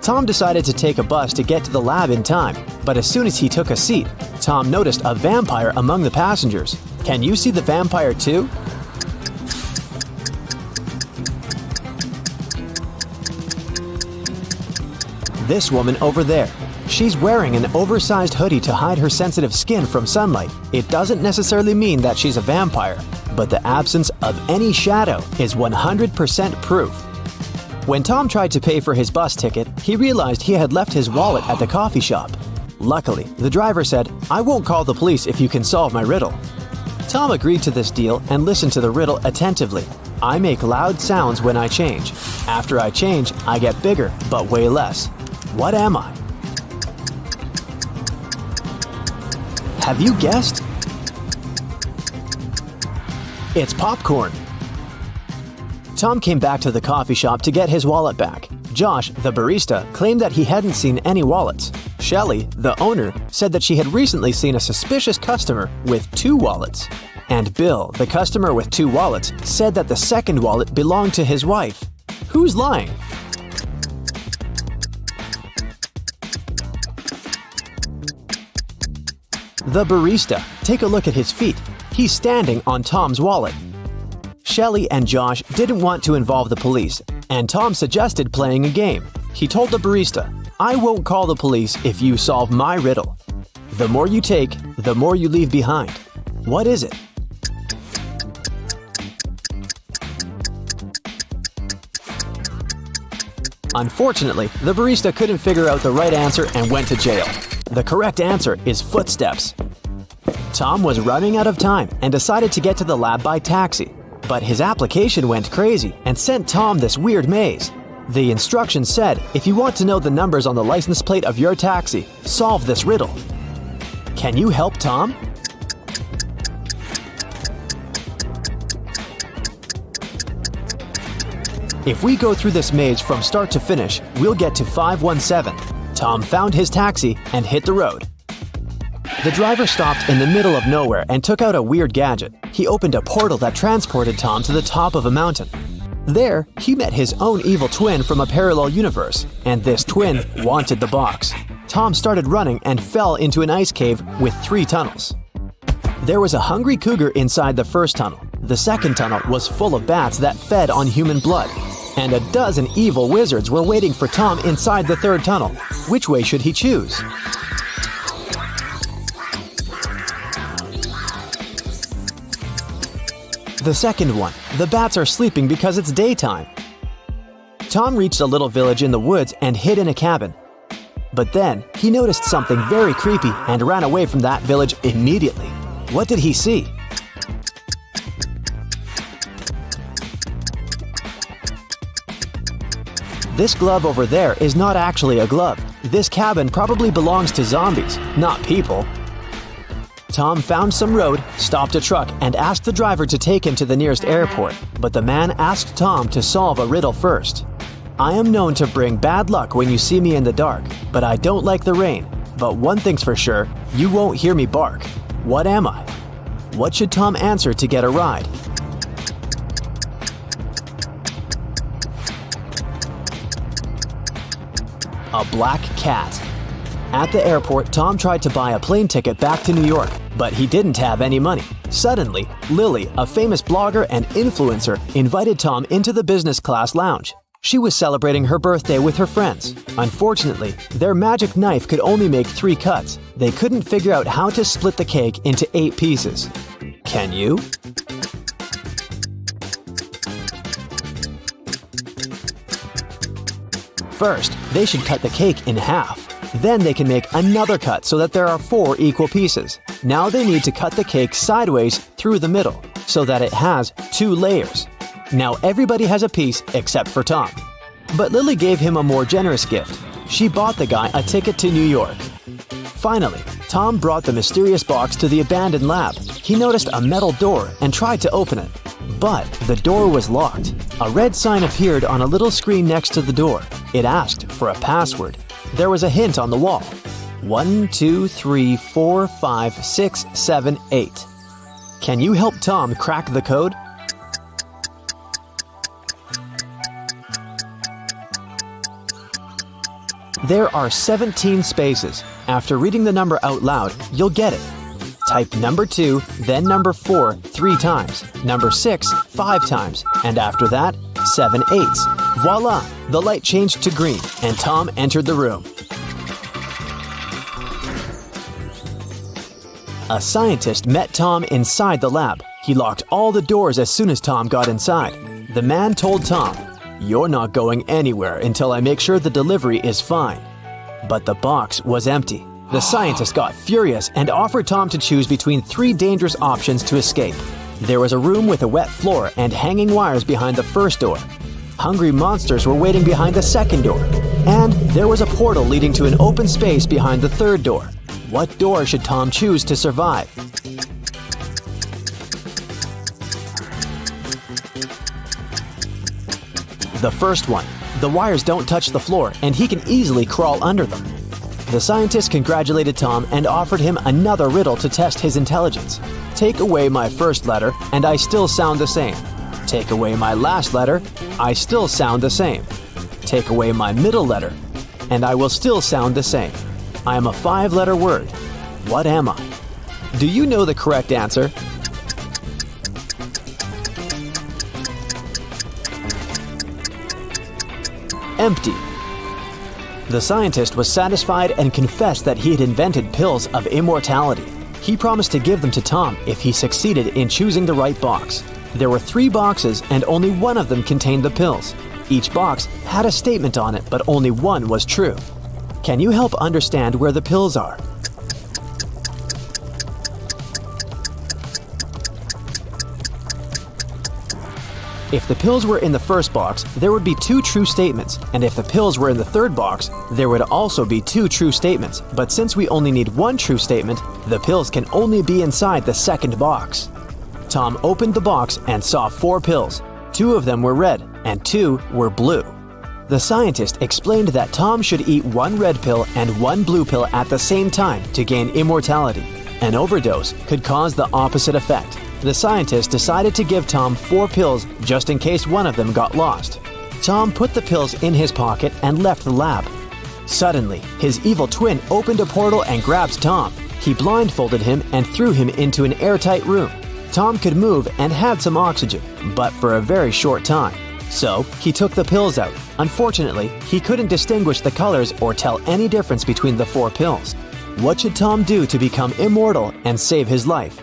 Tom decided to take a bus to get to the lab in time, but as soon as he took a seat, Tom noticed a vampire among the passengers. Can you see the vampire too? This woman over there. She's wearing an oversized hoodie to hide her sensitive skin from sunlight. It doesn't necessarily mean that she's a vampire, but the absence of any shadow is 100% proof. When Tom tried to pay for his bus ticket, he realized he had left his wallet at the coffee shop. Luckily, the driver said, "I won't call the police if you can solve my riddle." Tom agreed to this deal and listened to the riddle attentively. I make loud sounds when I change. After I change, I get bigger, but way less. What am I? Have you guessed? It's popcorn. Tom came back to the coffee shop to get his wallet back. Josh, the barista, claimed that he hadn't seen any wallets. Shelley, the owner, said that she had recently seen a suspicious customer with 2 wallets. And Bill, the customer with 2 wallets, said that the second wallet belonged to his wife. Who's lying? The barista. Take a look at his feet. He's standing on Tom's wallet. Shelley and Josh didn't want to involve the police, and Tom suggested playing a game. He told the barista, "I won't call the police if you solve my riddle. The more you take, the more you leave behind. What is it?" Unfortunately, the barista couldn't figure out the right answer and went to jail. The correct answer is footsteps. Tom was running out of time and decided to get to the lab by taxi. But his application went crazy and sent Tom this weird maze. The instructions said, if you want to know the numbers on the license plate of your taxi, solve this riddle. Can you help Tom? If we go through this maze from start to finish, we'll get to 517. Tom found his taxi and hit the road. The driver stopped in the middle of nowhere and took out a weird gadget. He opened a portal that transported Tom to the top of a mountain. There, he met his own evil twin from a parallel universe, and this twin wanted the box. Tom started running and fell into an ice cave with 3 tunnels. There was a hungry cougar inside the first tunnel. The second tunnel was full of bats that fed on human blood. And a dozen evil wizards were waiting for Tom inside the third tunnel. Which way should he choose? The second one. The bats are sleeping because it's daytime. Tom reached a little village in the woods and hid in a cabin. But then, he noticed something very creepy and ran away from that village immediately. What did he see? This glove over there is not actually a glove. This cabin probably belongs to zombies, not people. Tom found some road, stopped a truck, and asked the driver to take him to the nearest airport. But the man asked Tom to solve a riddle first. I am known to bring bad luck when you see me in the dark, but I don't like the rain. But one thing's for sure, you won't hear me bark. What am I? What should Tom answer to get a ride? A black cat. At the airport, Tom tried to buy a plane ticket back to New York, but he didn't have any money. Suddenly, Lily, a famous blogger and influencer, invited Tom into the business class lounge. She was celebrating her birthday with her friends. Unfortunately, their magic knife could only make 3 cuts. They couldn't figure out how to split the cake into 8 pieces. Can you? First, they should cut the cake in half. Then they can make another cut so that there are 4 equal pieces. Now they need to cut the cake sideways through the middle so that it has 2 layers. Now everybody has a piece except for Tom. But Lily gave him a more generous gift. She bought the guy a ticket to New York. Finally, Tom brought the mysterious box to the abandoned lab. He noticed a metal door and tried to open it. But the door was locked. A red sign appeared on a little screen next to the door. It asked for a password. There was a hint on the wall. 1, 2, 3, 4, 5, 6, 7, 8. Can you help Tom crack the code? There are 17 spaces. After reading the number out loud, you'll get it. Type number 2, then number 4 3 times, number 6 5 times, and after that, 7 eighths. Voila! The light changed to green, and Tom entered the room. A scientist met Tom inside the lab. He locked all the doors as soon as Tom got inside. The man told Tom, "You're not going anywhere until I make sure the delivery is fine." But the box was empty. The scientist got furious and offered Tom to choose between 3 dangerous options to escape. There was a room with a wet floor and hanging wires behind the first door. Hungry monsters were waiting behind the second door. And there was a portal leading to an open space behind the third door. What door should Tom choose to survive? The first one. The wires don't touch the floor and he can easily crawl under them. The scientist congratulated Tom and offered him another riddle to test his intelligence. Take away my first letter and I still sound the same. Take away my last letter, I still sound the same. Take away my middle letter, and I will still sound the same. I am a 5-letter word. What am I? Do you know the correct answer? Empty. The scientist was satisfied and confessed that he had invented pills of immortality. He promised to give them to Tom if he succeeded in choosing the right box. There were 3 boxes and only one of them contained the pills. Each box had a statement on it, but only one was true. Can you help understand where the pills are? If the pills were in the first box, there would be 2 true statements, and if the pills were in the third box, there would also be 2 true statements. But since we only need 1 true statement, the pills can only be inside the second box. Tom opened the box and saw 4 pills. 2 of them were red, and 2 were blue. The scientist explained that Tom should eat 1 red pill and 1 blue pill at the same time to gain immortality. An overdose could cause the opposite effect. The scientist decided to give Tom 4 pills just in case one of them got lost. Tom put the pills in his pocket and left the lab. Suddenly, his evil twin opened a portal and grabbed Tom. He blindfolded him and threw him into an airtight room. Tom could move and had some oxygen, but for a very short time. So, he took the pills out. Unfortunately, he couldn't distinguish the colors or tell any difference between the 4 pills. What should Tom do to become immortal and save his life?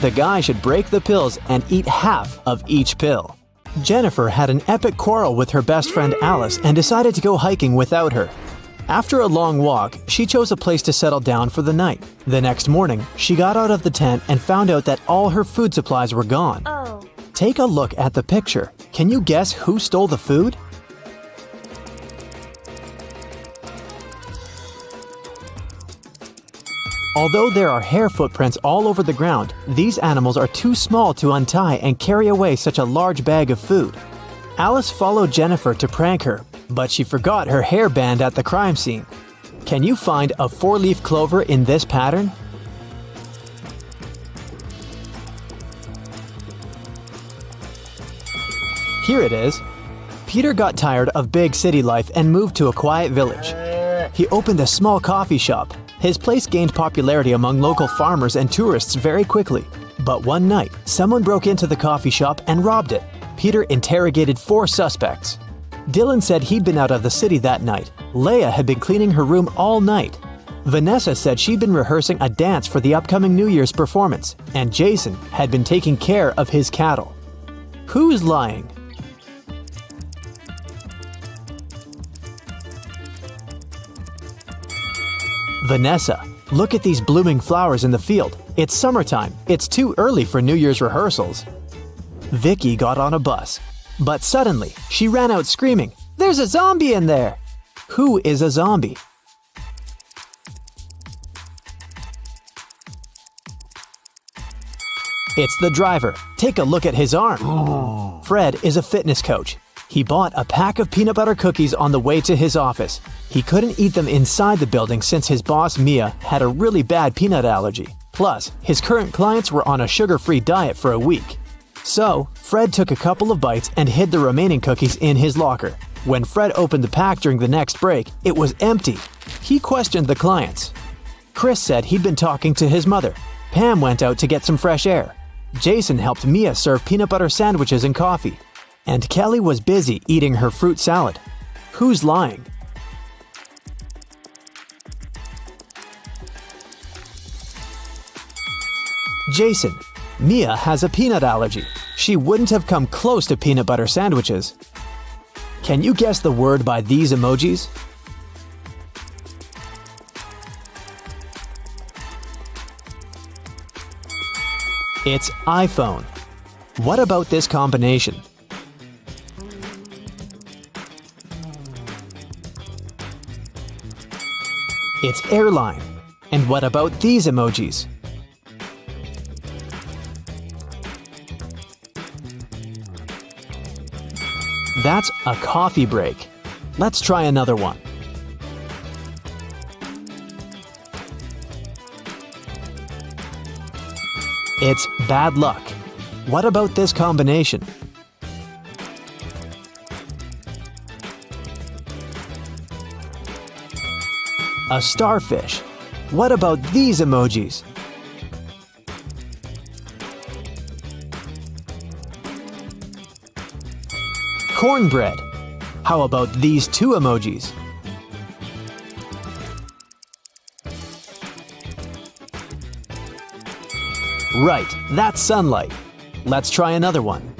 The guy should break the pills and eat half of each pill. Jennifer had an epic quarrel with her best friend Alice and decided to go hiking without her. After a long walk, she chose a place to settle down for the night. The next morning, she got out of the tent and found out that all her food supplies were gone. Oh. Take a look at the picture. Can you guess who stole the food? Although there are hair footprints all over the ground, these animals are too small to untie and carry away such a large bag of food. Alice followed Jennifer to prank her, but she forgot her hairband at the crime scene. Can you find a 4-leaf clover in this pattern? Here it is. Peter got tired of big city life and moved to a quiet village. He opened a small coffee shop. His place gained popularity among local farmers and tourists very quickly. But one night, someone broke into the coffee shop and robbed it. Peter interrogated 4 suspects. Dylan said he'd been out of the city that night. Leia had been cleaning her room all night. Vanessa said she'd been rehearsing a dance for the upcoming New Year's performance, and Jason had been taking care of his cattle. Who's lying? Vanessa, look at these blooming flowers in the field. It's summertime. It's too early for New Year's rehearsals. Vicky got on a bus, but suddenly she ran out screaming, "There's a zombie in there!" Who is a zombie? It's the driver. Take a look at his arm. Fred is a fitness coach. He bought a pack of peanut butter cookies on the way to his office. He couldn't eat them inside the building since his boss, Mia, had a really bad peanut allergy. Plus, his current clients were on a sugar-free diet for a week. So, Fred took a couple of bites and hid the remaining cookies in his locker. When Fred opened the pack during the next break, it was empty. He questioned the clients. Chris said he'd been talking to his mother. Pam went out to get some fresh air. Jason helped Mia serve peanut butter sandwiches and coffee. And Kelly was busy eating her fruit salad. Who's lying? Jason. Mia has a peanut allergy. She wouldn't have come close to peanut butter sandwiches. Can you guess the word by these emojis? It's iPhone. What about this combination? It's airline. And what about these emojis? That's a coffee break. Let's try another one. It's bad luck. What about this combination? A starfish. What about these emojis? Cornbread. How about these two emojis? Right, that's sunlight. Let's try another one.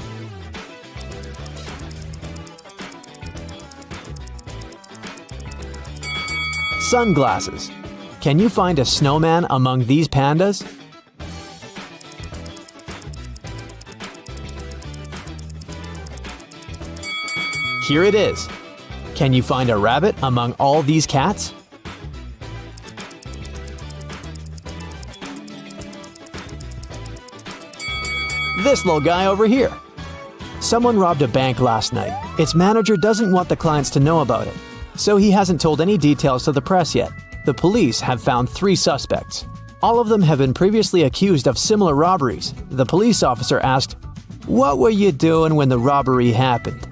Sunglasses. Can you find a snowman among these pandas? Here it is. Can you find a rabbit among all these cats? This little guy over here. Someone robbed a bank last night. Its manager doesn't want the clients to know about it, so he hasn't told any details to the press yet. The police have found 3 suspects. All of them have been previously accused of similar robberies. The police officer asked, "What were you doing when the robbery happened?"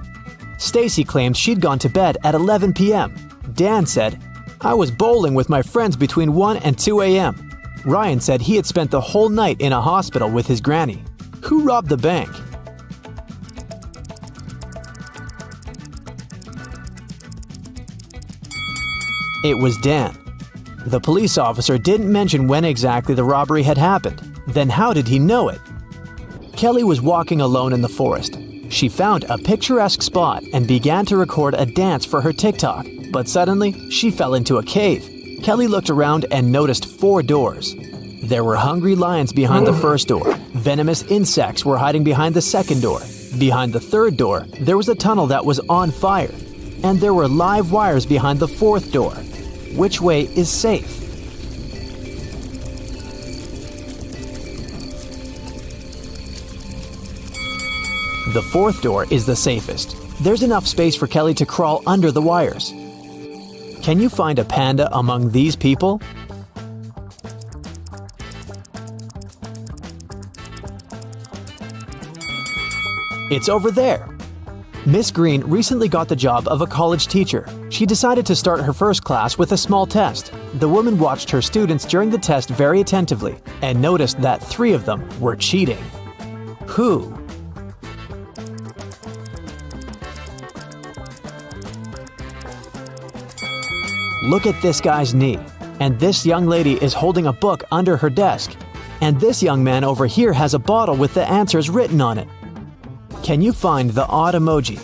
Stacy claimed she'd gone to bed at 11 p.m. Dan said, "I was bowling with my friends between 1 and 2 a.m. Ryan said he had spent the whole night in a hospital with his granny. Who robbed the bank? It was Dan. The police officer didn't mention when exactly the robbery had happened. Then how did he know it? Kelly was walking alone in the forest. She found a picturesque spot and began to record a dance for her TikTok, but suddenly she fell into a cave. Kelly looked around and noticed 4 doors. There were hungry lions behind the first door. Venomous insects were hiding behind the second door. Behind the third door, there was a tunnel that was on fire. And there were live wires behind the 4th door. Which way is safe? The 4th door is the safest. There's enough space for Kelly to crawl under the wires. Can you find a panda among these people? It's over there. Miss Green recently got the job of a college teacher. She decided to start her first class with a small test. The woman watched her students during the test very attentively and noticed that 3 of them were cheating. Who? Look at this guy's knee. And this young lady is holding a book under her desk. And this young man over here has a bottle with the answers written on it. Can you find the odd emoji?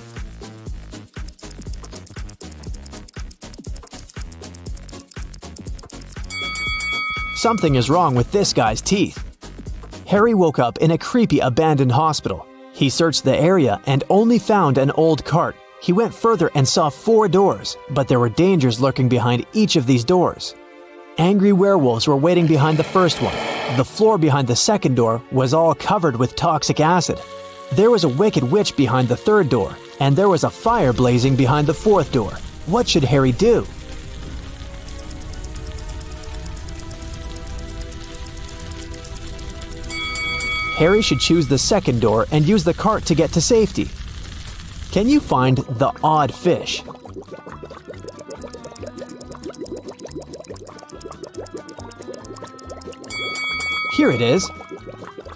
Something is wrong with this guy's teeth. Harry woke up in a creepy abandoned hospital. He searched the area and only found an old cart. He went further and saw 4 doors, but there were dangers lurking behind each of these doors. Angry werewolves were waiting behind the first one. The floor behind the second door was all covered with toxic acid. There was a wicked witch behind the third door, and there was a fire blazing behind the fourth door. What should Harry do? Harry should choose the second door and use the cart to get to safety. Can you find the odd fish? Here it is.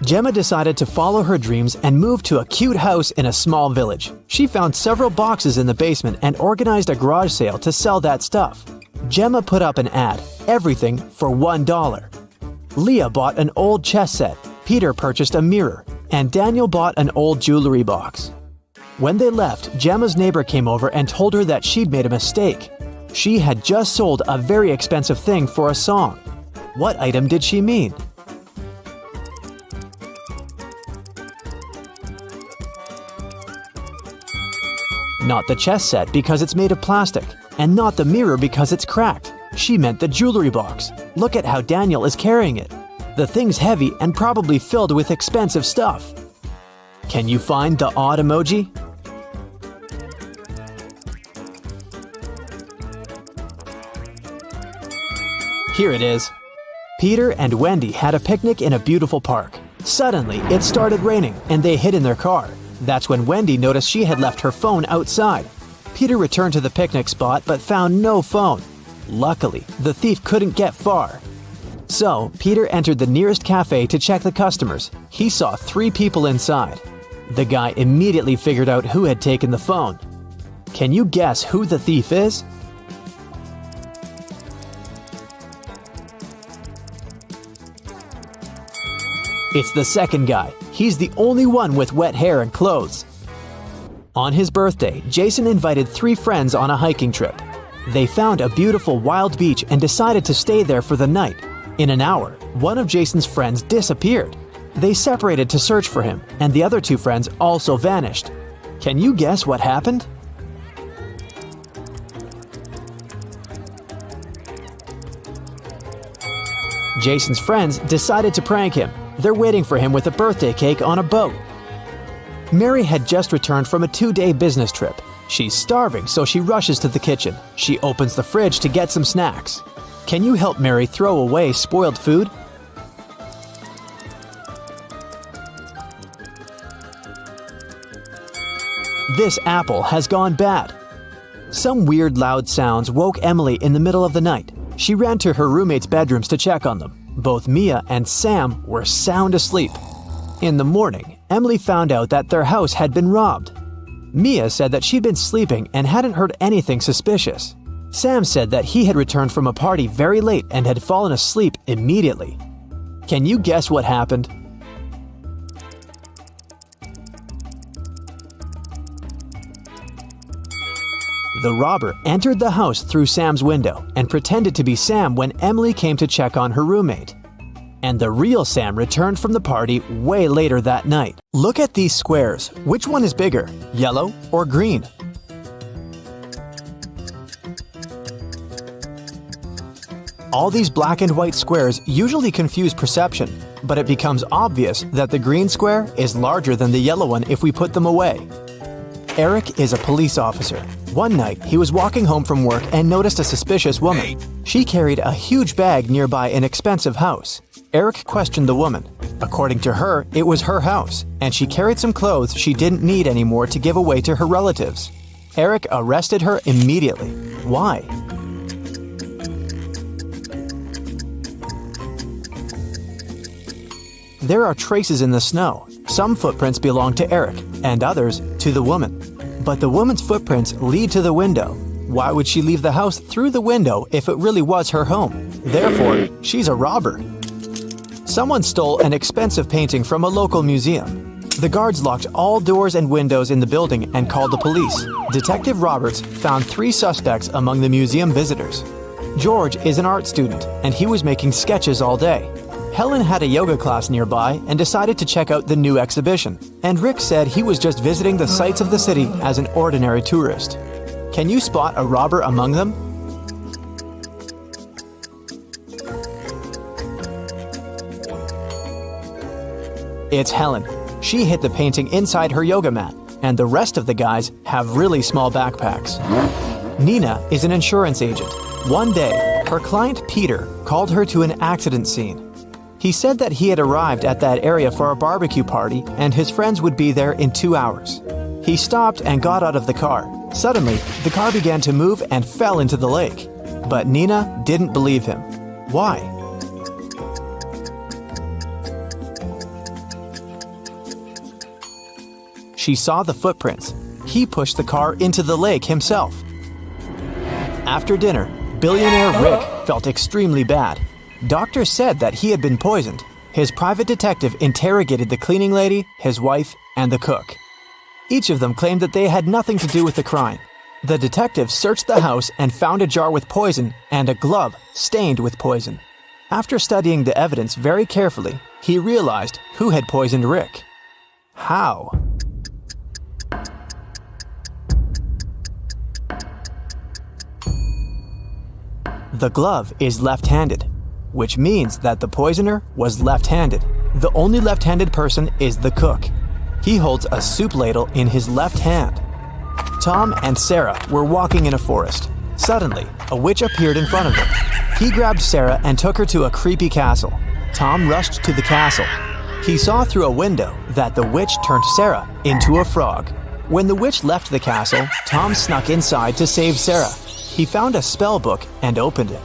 Gemma decided to follow her dreams and move to a cute house in a small village. She found several boxes in the basement and organized a garage sale to sell that stuff. Gemma put up an ad, everything for $1. Leah bought an old chess set, Peter purchased a mirror, and Daniel bought an old jewelry box. When they left, Gemma's neighbor came over and told her that she'd made a mistake. She had just sold a very expensive thing for a song. What item did she mean? Not the chess set because it's made of plastic, and not the mirror because it's cracked. She meant the jewelry box. Look at how Daniel is carrying it. The thing's heavy and probably filled with expensive stuff. Can you find the odd emoji? Here it is. Peter and Wendy had a picnic in a beautiful park. Suddenly, it started raining and they hid in their car. That's when Wendy noticed she had left her phone outside. Peter returned to the picnic spot but found no phone. Luckily, the thief couldn't get far. So, Peter entered the nearest café to check the customers. He saw 3 people inside. The guy immediately figured out who had taken the phone. Can you guess who the thief is? It's the second guy. He's the only one with wet hair and clothes. On his birthday, Jason invited 3 friends on a hiking trip. They found a beautiful wild beach and decided to stay there for the night. In an hour, one of Jason's friends disappeared. They separated to search for him, and the other 2 friends also vanished. Can you guess what happened? Jason's friends decided to prank him. They're waiting for him with a birthday cake on a boat. Mary had just returned from a 2-day business trip. She's starving, so she rushes to the kitchen. She opens the fridge to get some snacks. Can you help Mary throw away spoiled food? This apple has gone bad. Some weird loud sounds woke Emily in the middle of the night. She ran to her roommates' bedrooms to check on them. Both Mia and Sam were sound asleep. In the morning, Emily found out that their house had been robbed. Mia said that she'd been sleeping and hadn't heard anything suspicious. Sam said that he had returned from a party very late and had fallen asleep immediately. Can you guess what happened? The robber entered the house through Sam's window and pretended to be Sam when Emily came to check on her roommate. And the real Sam returned from the party way later that night. Look at these squares. Which one is bigger, yellow or green? All these black and white squares usually confuse perception, but it becomes obvious that the green square is larger than the yellow one if we put them away. Eric is a police officer. One night, he was walking home from work and noticed a suspicious woman. She carried a huge bag nearby an expensive house. Eric questioned the woman. According to her, it was her house, and she carried some clothes she didn't need anymore to give away to her relatives. Eric arrested her immediately. Why? There are traces in the snow. Some footprints belong to Eric, and others to the woman. But the woman's footprints lead to the window. Why would she leave the house through the window if it really was her home? Therefore, she's a robber. Someone stole an expensive painting from a local museum. The guards locked all doors and windows in the building and called the police. Detective Roberts found 3 suspects among the museum visitors. George is an art student, and he was making sketches all day. Helen had a yoga class nearby and decided to check out the new exhibition, and Rick said he was just visiting the sights of the city as an ordinary tourist. Can you spot a robber among them? It's Helen. She hid the painting inside her yoga mat, and the rest of the guys have really small backpacks. Nina is an insurance agent. One day, her client Peter called her to an accident scene. He said that he had arrived at that area for a barbecue party and his friends would be there in 2 hours. He stopped and got out of the car. Suddenly, the car began to move and fell into the lake. But Nina didn't believe him. Why? She saw the footprints. He pushed the car into the lake himself. After dinner, billionaire Rick felt extremely bad. Doctors said that he had been poisoned. His private detective interrogated the cleaning lady, his wife, and the cook. Each of them claimed that they had nothing to do with the crime. The detective searched the house and found a jar with poison and a glove stained with poison. After studying the evidence very carefully, he realized who had poisoned Rick. How? The glove is left-handed, which means that the poisoner was left-handed. The only left-handed person is the cook. He holds a soup ladle in his left hand. Tom and Sarah were walking in a forest. Suddenly, a witch appeared in front of them. He grabbed Sarah and took her to a creepy castle. Tom rushed to the castle. He saw through a window that the witch turned Sarah into a frog. When the witch left the castle, Tom snuck inside to save Sarah. He found a spell book and opened it.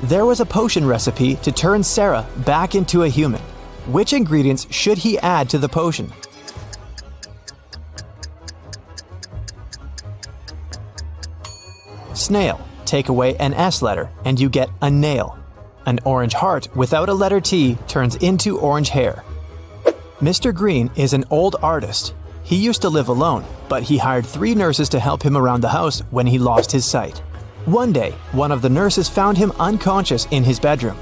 There was a potion recipe to turn Sarah back into a human. Which ingredients should he add to the potion? Snail. Take away an S letter and you get a nail. An orange heart without a letter T turns into orange hair. Mr. Green is an old artist. He used to live alone, but he hired 3 nurses to help him around the house when he lost his sight. One day, one of the nurses found him unconscious in his bedroom.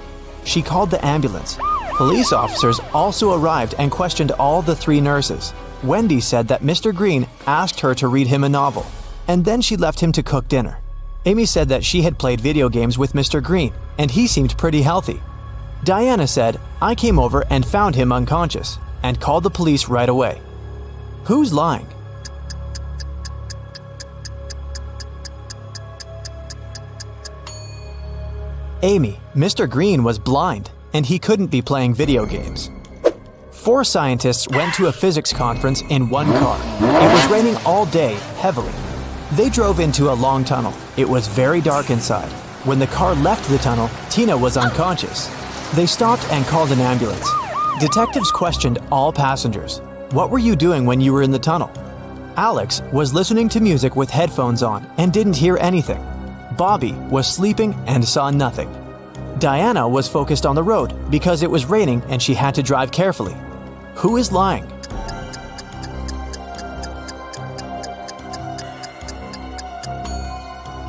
She called the ambulance. Police officers also arrived and questioned all the 3 nurses. Wendy said that Mr. Green asked her to read him a novel, and then she left him to cook dinner. Amy said that she had played video games with Mr. Green, and he seemed pretty healthy. Diana said, I came over and found him unconscious, and called the police right away. Who's lying? Amy, Mr. Green was blind, and he couldn't be playing video games. 4 scientists went to a physics conference in one car. It was raining all day, heavily. They drove into a long tunnel. It was very dark inside. When the car left the tunnel, Tina was unconscious. They stopped and called an ambulance. Detectives questioned all passengers. What were you doing when you were in the tunnel? Alex was listening to music with headphones on and didn't hear anything. Bobby was sleeping and saw nothing. Diana was focused on the road because it was raining and she had to drive carefully. Who is lying?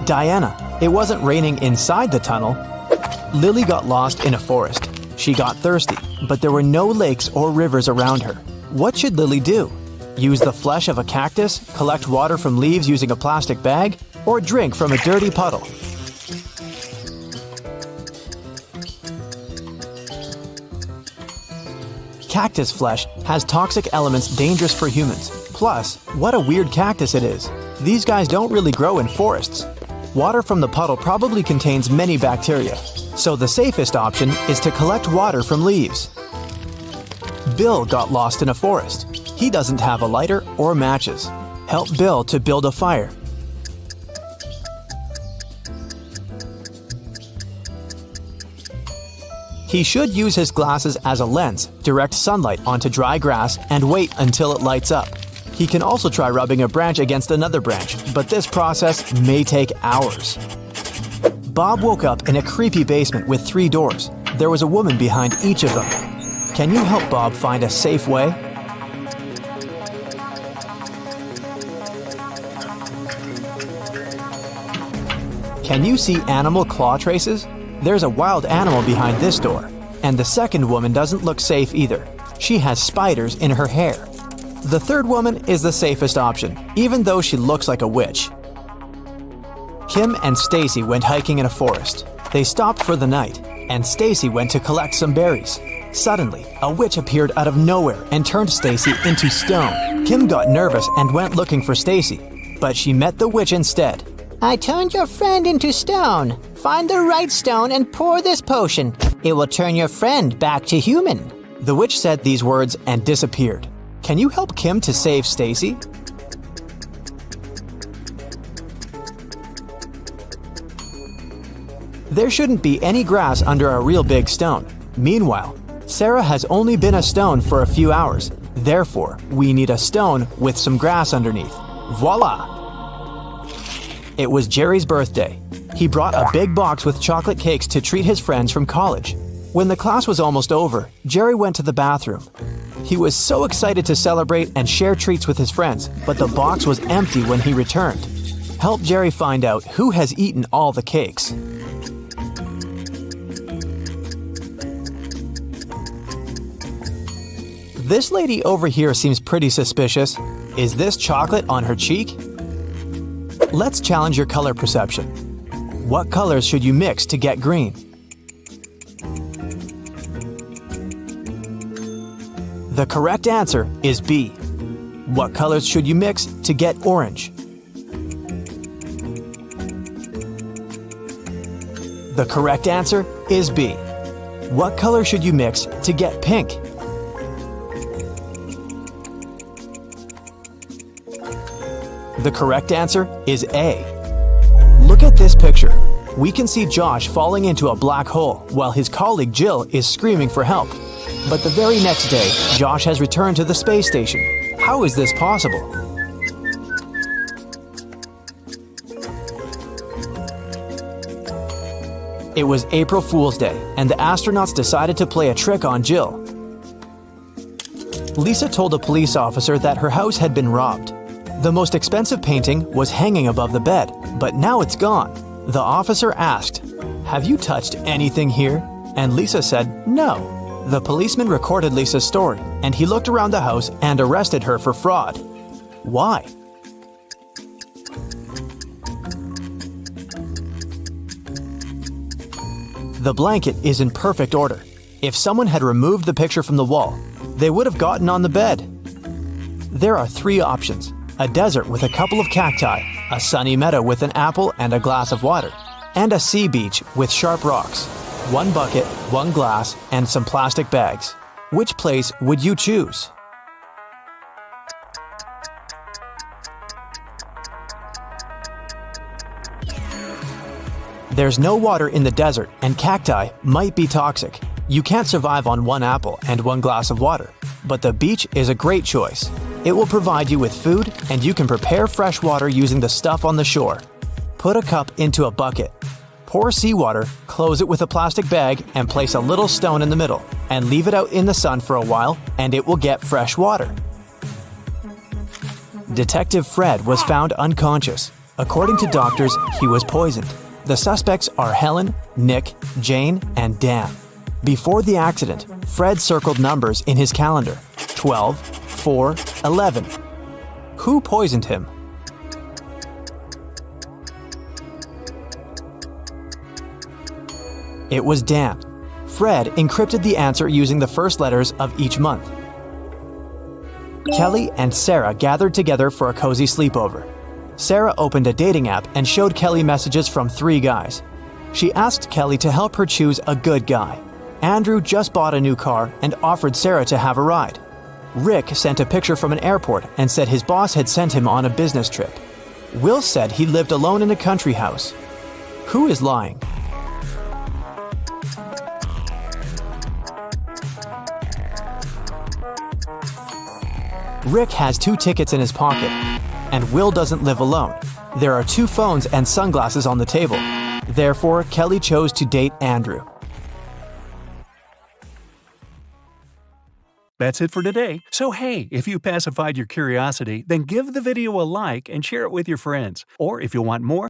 Diana. It wasn't raining inside the tunnel. Lily got lost in a forest. She got thirsty, but there were no lakes or rivers around her. What should Lily do? Use the flesh of a cactus, collect water from leaves using a plastic bag, or drink from a dirty puddle? Cactus flesh has toxic elements dangerous for humans. Plus, what a weird cactus it is. These guys don't really grow in forests. Water from the puddle probably contains many bacteria, so the safest option is to collect water from leaves. Bill got lost in a forest. He doesn't have a lighter or matches. Help Bill to build a fire. He should use his glasses as a lens, direct sunlight onto dry grass, and wait until it lights up. He can also try rubbing a branch against another branch, but this process may take hours. Bob woke up in a creepy basement with 3 doors. There was a woman behind each of them. Can you help Bob find a safe way? Can you see animal claw traces? There's a wild animal behind this door. And the second woman doesn't look safe either. She has spiders in her hair. The third woman is the safest option, even though she looks like a witch. Kim and Stacy went hiking in a forest. They stopped for the night, and Stacy went to collect some berries. Suddenly, a witch appeared out of nowhere and turned Stacy into stone. Kim got nervous and went looking for Stacy, but she met the witch instead. I turned your friend into stone. Find the right stone and pour this potion. It will turn your friend back to human. The witch said these words and disappeared. Can you help Kim to save Stacy? There shouldn't be any grass under a real big stone. Meanwhile, Sarah has only been a stone for a few hours. Therefore, we need a stone with some grass underneath. Voila! It was Jerry's birthday. He brought a big box with chocolate cakes to treat his friends from college. When the class was almost over, Jerry went to the bathroom. He was so excited to celebrate and share treats with his friends, but the box was empty when he returned. Help Jerry find out who has eaten all the cakes. This lady over here seems pretty suspicious. Is this chocolate on her cheek? Let's challenge your color perception. What colors should you mix to get green? The correct answer is B. What colors should you mix to get orange? The correct answer is B. What color should you mix to get pink? The correct answer is A. Look at this picture. We can see Josh falling into a black hole while his colleague Jill is screaming for help. But the very next day, Josh has returned to the space station. How is this possible? It was April Fool's Day, and the astronauts decided to play a trick on Jill. Lisa told a police officer that her house had been robbed. The most expensive painting was hanging above the bed, but now it's gone. The officer asked, "Have you touched anything here?" And Lisa said, "No." The policeman recorded Lisa's story, and he looked around the house and arrested her for fraud. Why? The blanket is in perfect order. If someone had removed the picture from the wall, they would have gotten on the bed. There are 3 options: a desert with a couple of cacti, a sunny meadow with an apple and a glass of water, and a sea beach with sharp rocks. 1 bucket, 1 glass, and some plastic bags. Which place would you choose? There's no water in the desert, and cacti might be toxic. You can't survive on 1 apple and 1 glass of water, but the beach is a great choice. It will provide you with food, and you can prepare fresh water using the stuff on the shore. Put a cup into a bucket. Pour seawater, close it with a plastic bag, and place a little stone in the middle, and leave it out in the sun for a while, and it will get fresh water. Detective Fred was found unconscious. According to doctors, he was poisoned. The suspects are Helen, Nick, Jane, and Dan. Before the accident, Fred circled numbers in his calendar: 12, 4, 11. Who poisoned him? It was Dan. Fred encrypted the answer using the first letters of each month. Kelly and Sarah gathered together for a cozy sleepover. Sarah opened a dating app and showed Kelly messages from 3 guys. She asked Kelly to help her choose a good guy. Andrew just bought a new car and offered Sarah to have a ride. Rick sent a picture from an airport and said his boss had sent him on a business trip. Will said he lived alone in a country house. Who is lying? Rick has 2 tickets in his pocket, and Will doesn't live alone. There are 2 phones and sunglasses on the table. Therefore, Kelly chose to date Andrew. That's it for today. So hey, if you pacified your curiosity, then give the video a like and share it with your friends. Or if you want more,